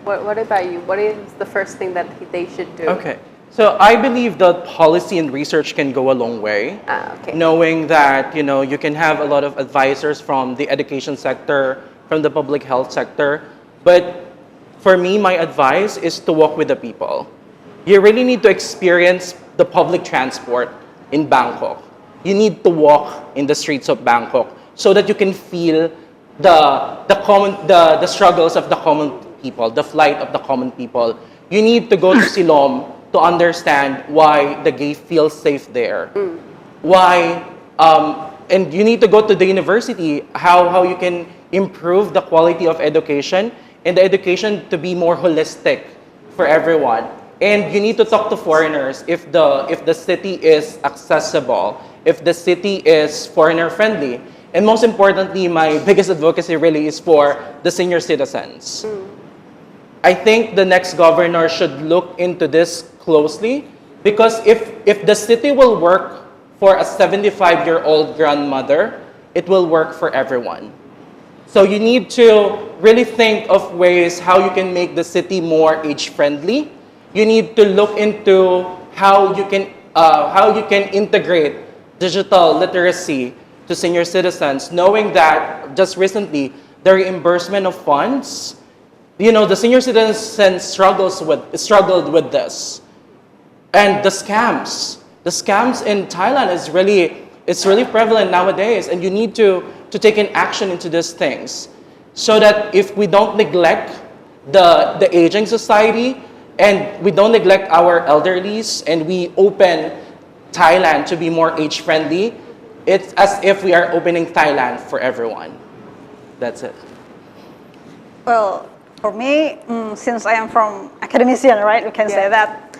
What about you? What is the first thing that they should do? Okay. So I believe that policy and research can go a long way. Okay. Knowing that, you can have a lot of advisors from the education sector, from the public health sector. But for me, my advice is to walk with the people. You really need to experience the public transport in Bangkok. You need to walk in the streets of Bangkok so that you can feel the struggles of the common people, the flight of the common people. You need to go to Silom to understand why the gay feel safe there. Why, and you need to go to the university, how you can improve the quality of education and the education to be more holistic for everyone. And you need to talk to foreigners if the city is accessible, if the city is foreigner friendly. And most importantly, my biggest advocacy really is for the senior citizens. I think the next governor should look into this closely, because if the city will work for a 75-year-old grandmother, it will work for everyone. So you need to really think of ways how you can make the city more age-friendly. You need to look into how you can integrate digital literacy to senior citizens, knowing that just recently the reimbursement of funds, the senior citizens struggled with this. And the scams in Thailand is really prevalent nowadays, and you need to take an action into these things, so that if we don't neglect the aging society and we don't neglect our elderlies, and we open Thailand to be more age friendly, it's as if we are opening Thailand for everyone. That's it. Well, for me, since I am from academician, right, we can say that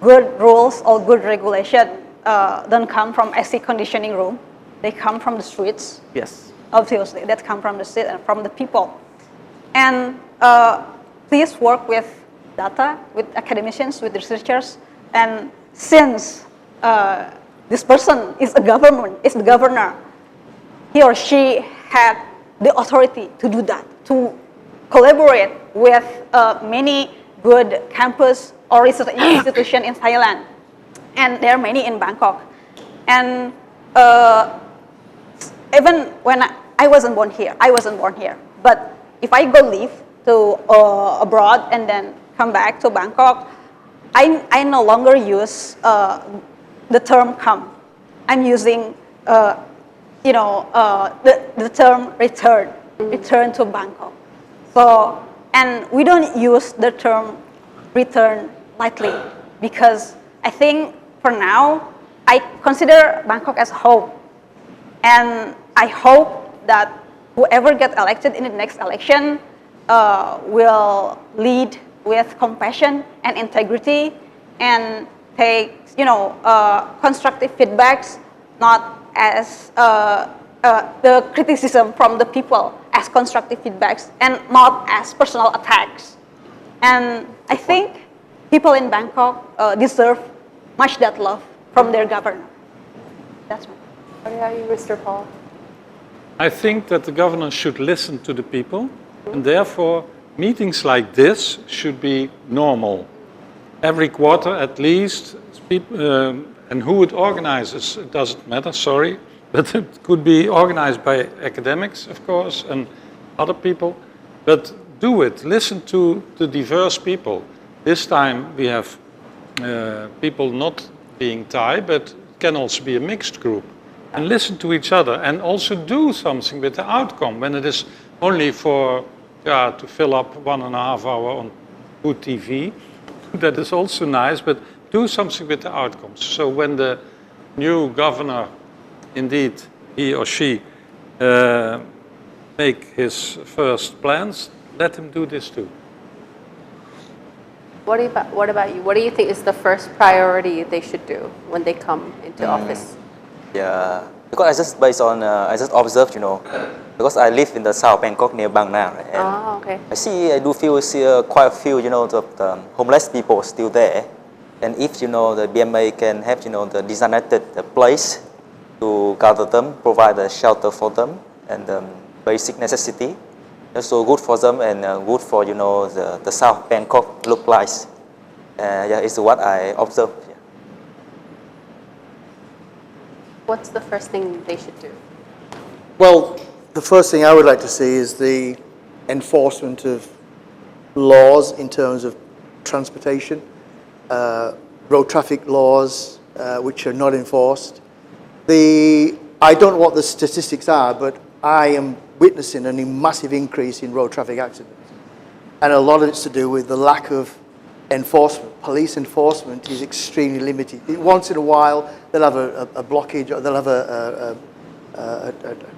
good rules or good regulation don't come from AC conditioning room. They come from the streets. Yes. Obviously, that come from the street and from the people. And please work with data, with academicians, with researchers. And since this person is the governor, he or she had the authority to do that, to collaborate with many good campus or research institution in Thailand. And there are many in Bangkok. And even when I wasn't born here, but if I go live to abroad and then come back to Bangkok, I no longer use the term come. I'm using the term return to Bangkok. So, and we don't use the term return lightly, because I think for now I consider Bangkok as home, and I hope that whoever gets elected in the next election will lead with compassion and integrity, and take constructive feedbacks, not as the criticism from the people as constructive feedbacks, and not as personal attacks. And I think people in Bangkok deserve much that love from their governor. That's me. What about you, Mr. Paul? I think that the governor should listen to the people, and therefore meetings like this should be normal. Every quarter at least, and who it organizes, it doesn't matter, sorry, but it could be organized by academics, of course, and other people. But do it. Listen to the diverse people. This time we have people not being Thai, but can also be a mixed group. And listen to each other and also do something with the outcome. When it is only for to fill up 1.5 hours on good TV, that is also nice, but do something with the outcomes. So when the new governor, indeed, he or she, make his first plans, let him do this too. What about you? What do you think is the first priority they should do when they come into office? Yeah, because I just observed, because I live in the south Bangkok near Bang Na, right? And Okay. I do see quite a few, the homeless people still there. And if, the BMA can have, the designated place to gather them, provide a shelter for them, and basic necessity, that's so good for them and good for, the South Bangkok look like. It's what I observed. Yeah. What's the first thing they should do? Well, the first thing I would like to see is the enforcement of laws in terms of transportation, road traffic laws which are not enforced. I don't know what the statistics are, but I am witnessing a massive increase in road traffic accidents. And a lot of it's to do with the lack of enforcement. Police enforcement is extremely limited. Once in a while, they'll have a blockage or they'll have a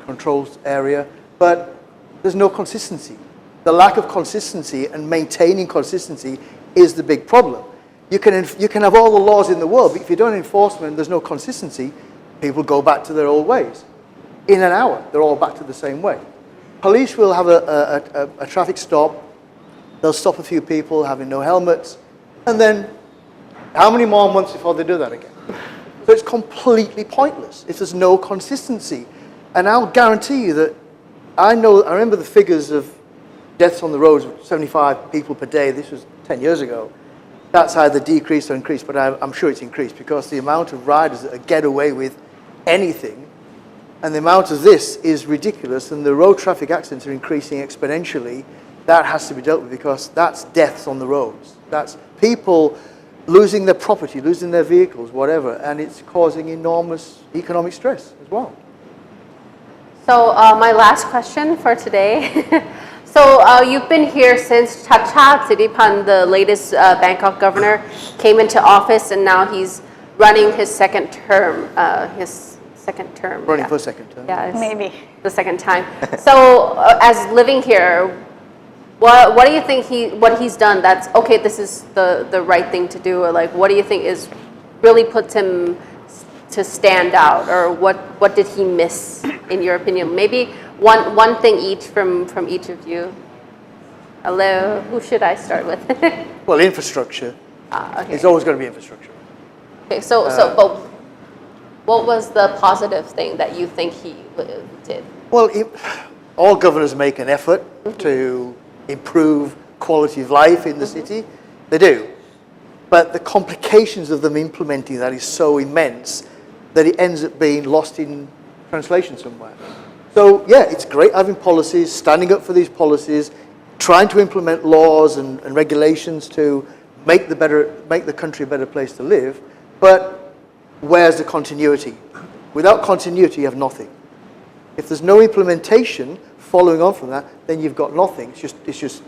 control area, but there's no consistency. The lack of consistency and maintaining consistency is the big problem. You can have all the laws in the world, but if you don't enforce them and there's no consistency, people go back to their old ways. In an hour, they're all back to the same way. Police will have a traffic stop. They'll stop a few people having no helmets. And then how many more months before they do that again? So it's completely pointless if there's no consistency. And I'll guarantee you that I remember the figures of deaths on the roads, 75 people per day. This was 10 years ago. That's either decreased or increased, but I'm sure it's increased because the amount of riders that get away with anything and the amount of this is ridiculous, and the road traffic accidents are increasing exponentially. That has to be dealt with because that's deaths on the roads. That's people losing their property, losing their vehicles, whatever, and it's causing enormous economic stress as well. So my last question for today. So you've been here since Chardchart Siripan, the latest Bangkok governor, came into office, and now he's running his second term. Running for a second term. Yeah, Maybe. the second time. So as living here, what do you think what he's done that's okay, this is the right thing to do, or like what do you think is really puts him to stand out, or what did he miss in your opinion? Maybe one thing each from each of you. Hello, who should I start with? Well, infrastructure. Okay. It's always going to be infrastructure. Okay, but what was the positive thing that you think he did? Well, all governors make an effort to improve quality of life in the city. They do. But the complications of them implementing that is so immense that it ends up being lost in translation somewhere. So, yeah, it's great having policies, standing up for these policies, trying to implement laws and regulations to make the country a better place to live, but where's the continuity? Without continuity, you have nothing. If there's no implementation following on from that, then you've got nothing. It's just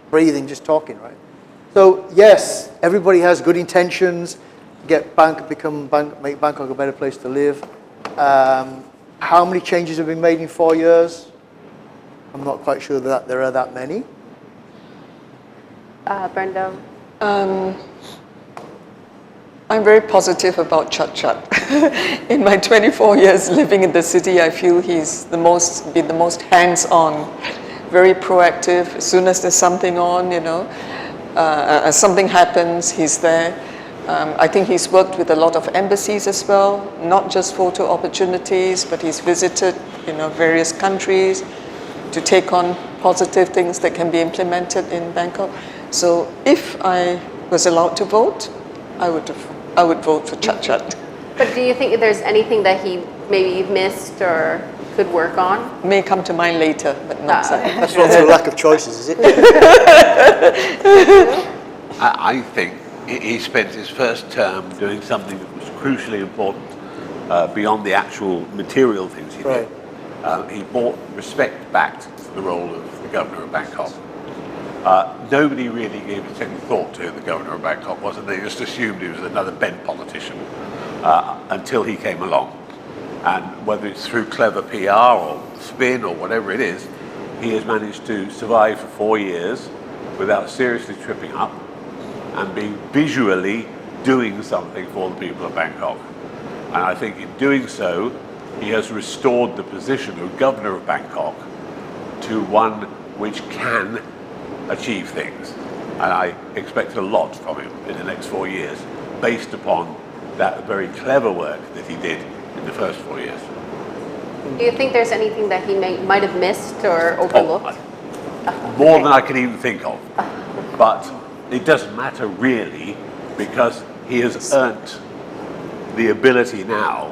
breathing, just talking, right? So yes, everybody has good intentions to make Bangkok a better place to live. How many changes have been made in 4 years? I'm not quite sure that there are that many. Brenda? I'm very positive about Chardchart. In my 24 years living in the city, I feel he's been the most hands-on, very proactive. As soon as there's something on, as something happens, he's there. I think he's worked with a lot of embassies as well, not just photo opportunities, but he's visited, various countries to take on positive things that can be implemented in Bangkok. So if I was allowed to vote, I would vote for Chardchart. But do you think there's anything that he maybe missed or could work on? May come to mind later, but not now. That's not through lack of choices, is it? I think he spent his first term doing something that was crucially important beyond the actual material things he did. He brought respect back to the role of the governor of Bangkok. Nobody really gave any thought to who the governor of Bangkok was, and they just assumed he was another bent politician until he came along. And whether it's through clever PR or spin or whatever it is, he has managed to survive for 4 years without seriously tripping up and being visually doing something for the people of Bangkok. And I think in doing so, he has restored the position of governor of Bangkok to one which can achieve things. And I expect a lot from him in the next 4 years, based upon that very clever work that he did in the first 4 years. Do you think there's anything that he might have missed or overlooked? More than I can even think of. But it doesn't matter really, because he has earned the ability now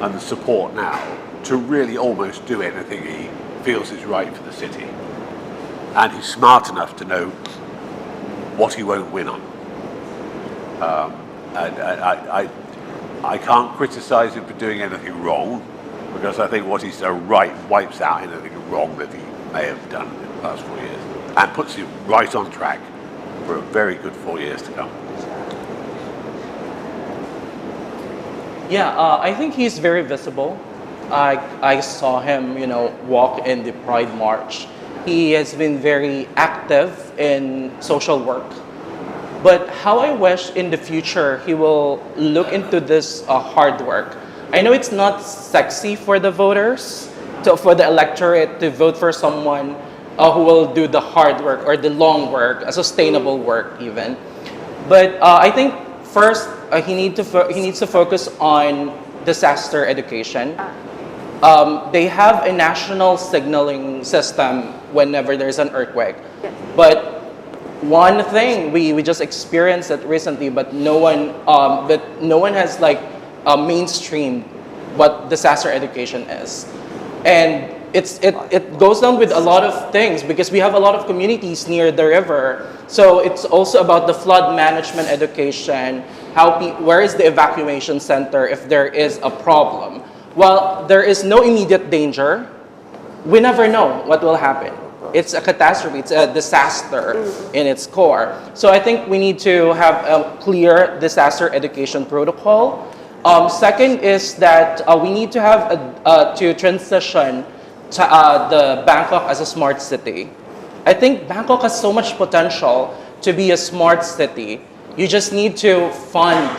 and the support now to really almost do anything he feels is right for the city. And he's smart enough to know what he won't win on. I can't criticize him for doing anything wrong, because I think what he's done right wipes out anything wrong that he may have done in the past 4 years, and puts him right on track for a very good 4 years to come. Yeah, I think he's very visible. I saw him, walk in the Pride March. He has been very active in social work. But how I wish in the future he will look into this hard work. I know it's not sexy for the voters, for the electorate to vote for someone who will do the hard work or the long work, a sustainable work even. But I think first he needs to focus on disaster education. They have a national signaling system whenever there's an earthquake. But one thing we just experienced it recently, but no one has mainstreamed what disaster education is, and it goes down with a lot of things, because we have a lot of communities near the river. So it's also about the flood management education. Where is the evacuation center if there is a problem? While there is no immediate danger, we never know what will happen. It's a catastrophe, it's a disaster in its core. So I think we need to have a clear disaster education protocol. Second is that we need to have to transition to the Bangkok as a smart city. I think Bangkok has so much potential to be a smart city. You just need to fund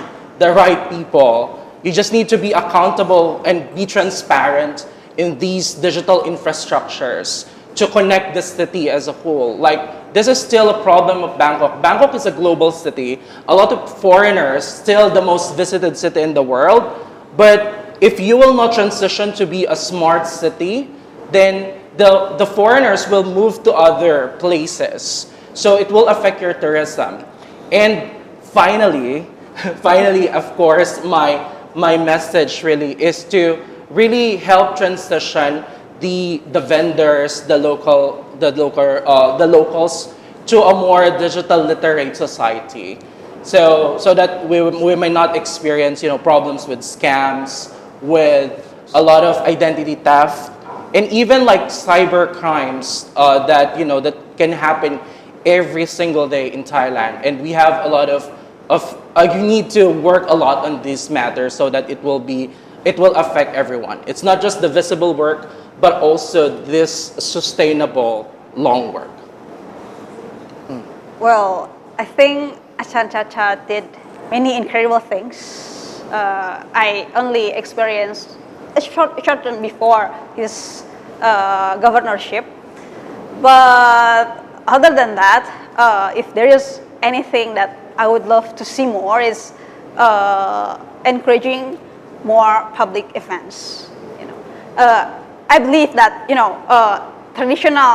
the right people. You just need to be accountable and be transparent in these digital infrastructures to connect the city as a whole. This is still a problem of Bangkok. Bangkok is a global city. A lot of foreigners, still the most visited city in the world. But if you will not transition to be a smart city, then the foreigners will move to other places. So it will affect your tourism. And finally, of course, my message really is to really help transition the vendors, the locals to a more digital literate society, so that we may not experience problems with scams, with a lot of identity theft, and even cyber crimes that can happen every single day in Thailand. And we have a lot of you need to work a lot on these matters so that it will affect everyone. It's not just the visible work, but also this sustainable long work. Well, I think Chardchart did many incredible things. I only experienced a short term before his governorship. But other than that, if there is anything that I would love to see more is encouraging more public events. I believe that traditional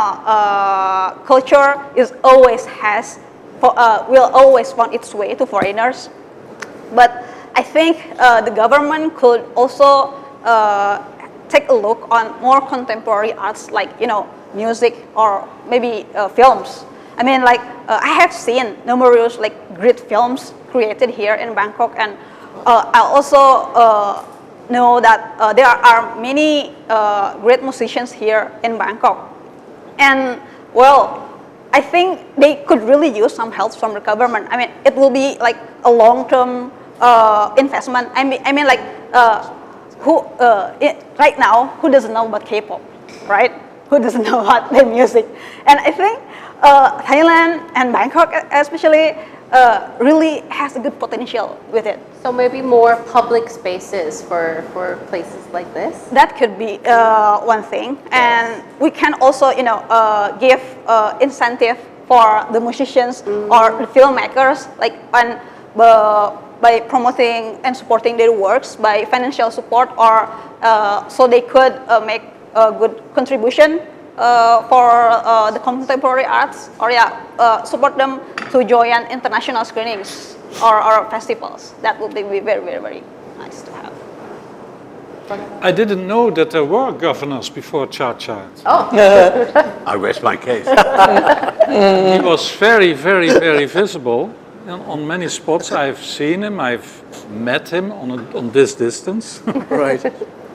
culture will always find its way to foreigners, but I think the government could also take a look on more contemporary arts like, music or maybe films. I mean, like, I have seen numerous like great films created here in Bangkok, and I also know that there are many great musicians here in Bangkok. And well, I think they could really use some help from the government. I mean, it will be like a long-term investment. I mean, like, right now, who doesn't know about K-pop, right? Who doesn't know about their music? And I think Thailand and Bangkok especially really has a good potential with it. So maybe more public spaces for places like this? That could be one thing. And we can also, give incentive for the musicians or the filmmakers, like by promoting and supporting their works by financial support, or so they could make a good contribution for the contemporary arts, or support them to join international screenings or festivals. That would be very, very, very nice to have. I didn't know that there were governors before Chardchart. Oh. I rest my case. He was very, very, very visible. On many spots I've seen him, I've met him on this distance. Right.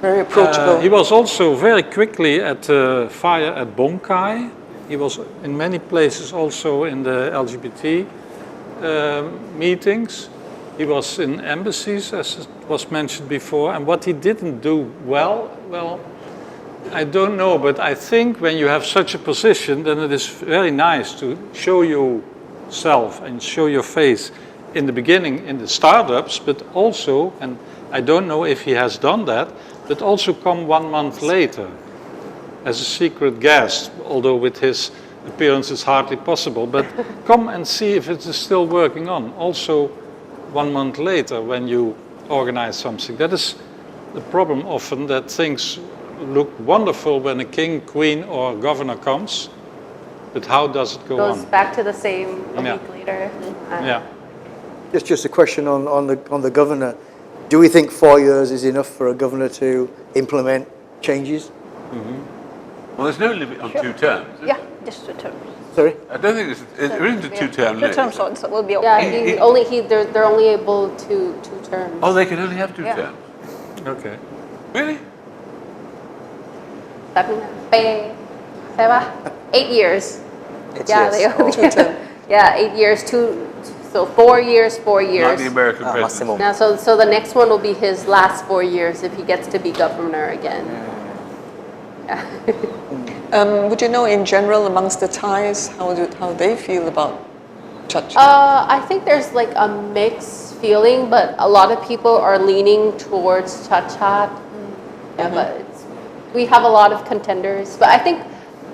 Very approachable. He was also very quickly at the fire at Bangkok. He was in many places also in the LGBT meetings. He was in embassies, as was mentioned before. And what he didn't do well, I don't know, but I think when you have such a position, then it is very nice to show yourself and show your face in the beginning in the startups, but also, and I don't know if he has done that, but also come 1 month later as a secret guest, although with his appearance it's hardly possible, but come and see if it is still working on. Also 1 month later when you organize something. That is the problem often, that things look wonderful when a king, queen or governor comes, but how does it go on? Goes back to the same a week later. Yeah. Just a question on the governor. Do we think 4 years is enough for a governor to implement changes? Well, there's no limit on 2 terms. is Yeah, there? just 2 terms. Sorry? I don't think there isn't a 2-term 2 limit. terms, so it will be Yeah, okay. they're only able to 2 terms. Oh, they can only have 2 Yeah. terms. Okay. Really? แป๊บนึงนะเปใช่ปะ 8 years. 8 Yeah, years. they Oh. only 2 term. Yeah, 8 years, so 4 years, 4 Like years. the American president. Maximum. Now, so the next one will be his last 4 years if he gets to be governor again. Yeah. Would you know in general amongst the Thais how they feel about Chardchart? I think there's like a mixed feeling, but a lot of people are leaning towards Chardchart. Yeah, but we have a lot of contenders. But I think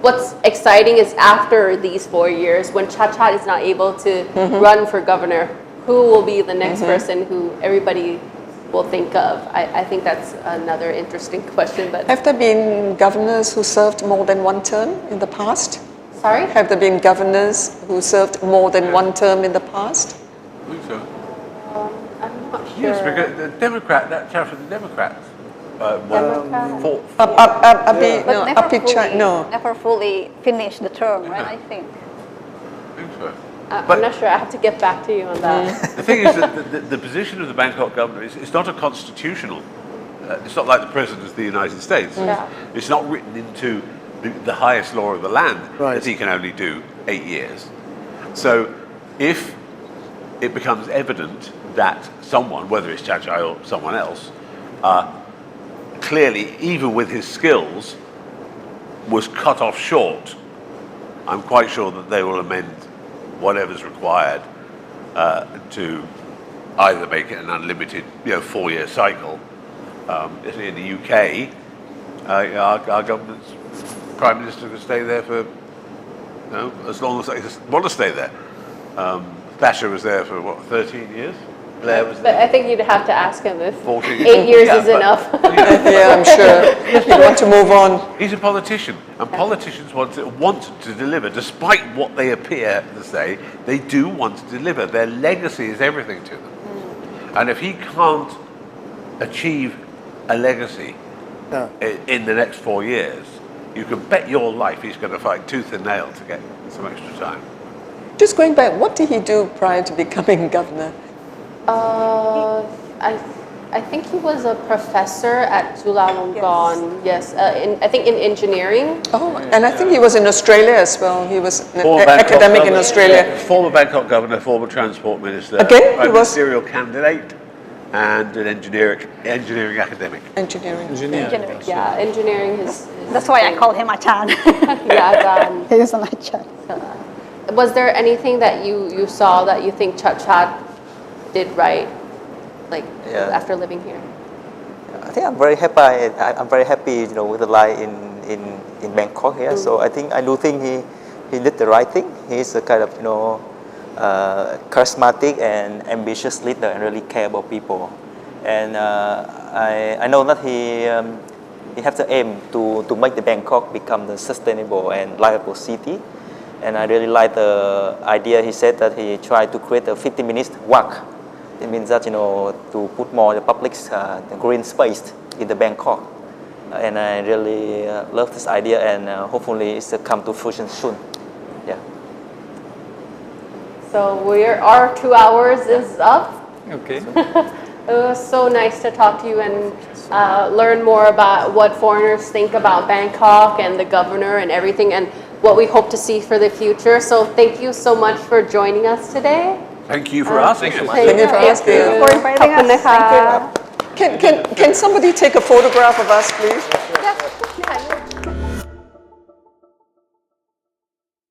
what's exciting is after these 4 years, when Chardchart is not able to run for governor, who will be the next person who everybody will think of? I think that's another interesting question. But Have there been governors who served more than 1 term in the past? sorry? Have there been governors who served more than 1 term in the past? I think so. I'm not sure. Yes, because the Democrat, that chap for the Democrats, Democrat? fought. But No. never fully finish the term, right? I think. I think so. I'm not sure. I have to get back to you on that. The thing is that the position of the Bangkok governor is not a constitutional. It's not like the president of the United States. Yeah. It's not written into the highest law of the land Right. that he can only do 8 years. So if it becomes evident that someone, whether it's Chardchart or someone else, clearly, even with his skills, was cut off short, I'm quite sure that they will amend whatever's required to either make it an unlimited, 4-year cycle. In the UK, our government's prime minister can stay there for, as long as they want to stay there. Thatcher was there for 13 years. Blair was But there. I think you'd have to ask him if 14. 8 years Yeah, is but- enough. Yeah, I'm sure. You want to move on. He's a politician, and politicians want to deliver, despite what they appear to say. They do want to deliver. Their legacy is everything to them. And if he can't achieve a legacy No. in the next 4 years, you can bet your life he's going to fight tooth and nail to get some extra time. Just going back, what did he do prior to becoming governor? I think he was a professor at Chulalongkorn. Yes, I think in engineering. Oh, and I think he was in Australia as well. He was an Former Bangkok academic in governor. Australia. Yeah, former Bangkok governor, former transport minister, Again, he was- serial candidate, and an engineering academic. Engineering. Engineering. Yeah, engineering is. That's why I call him Achan. Yeah, He is an Achan. was there anything that you saw that you think Chardchart did right, like Yeah. after living here? I think I'm very happy. I'm very happy, with the life in Bangkok here. So I do think he did the right thing. He's a kind of charismatic and ambitious leader, and really care about people. And I know that he has the aim to make the Bangkok become the sustainable and livable city. And I really like the idea. He said that he tried to create a 50-minute walk. It means that, to put more the public the green space in the Bangkok. And I really love this idea, and hopefully it's come to fruition soon. Yeah. So our 2 hours is up. Okay. It was so nice to talk to you and learn more about what foreigners think about Bangkok and the governor and everything, and what we hope to see for the future. So thank you so much for joining us today. Thank you for asking us. Thank you for asking. For inviting us. Thank you. Can somebody take a photograph of us, please? Yeah.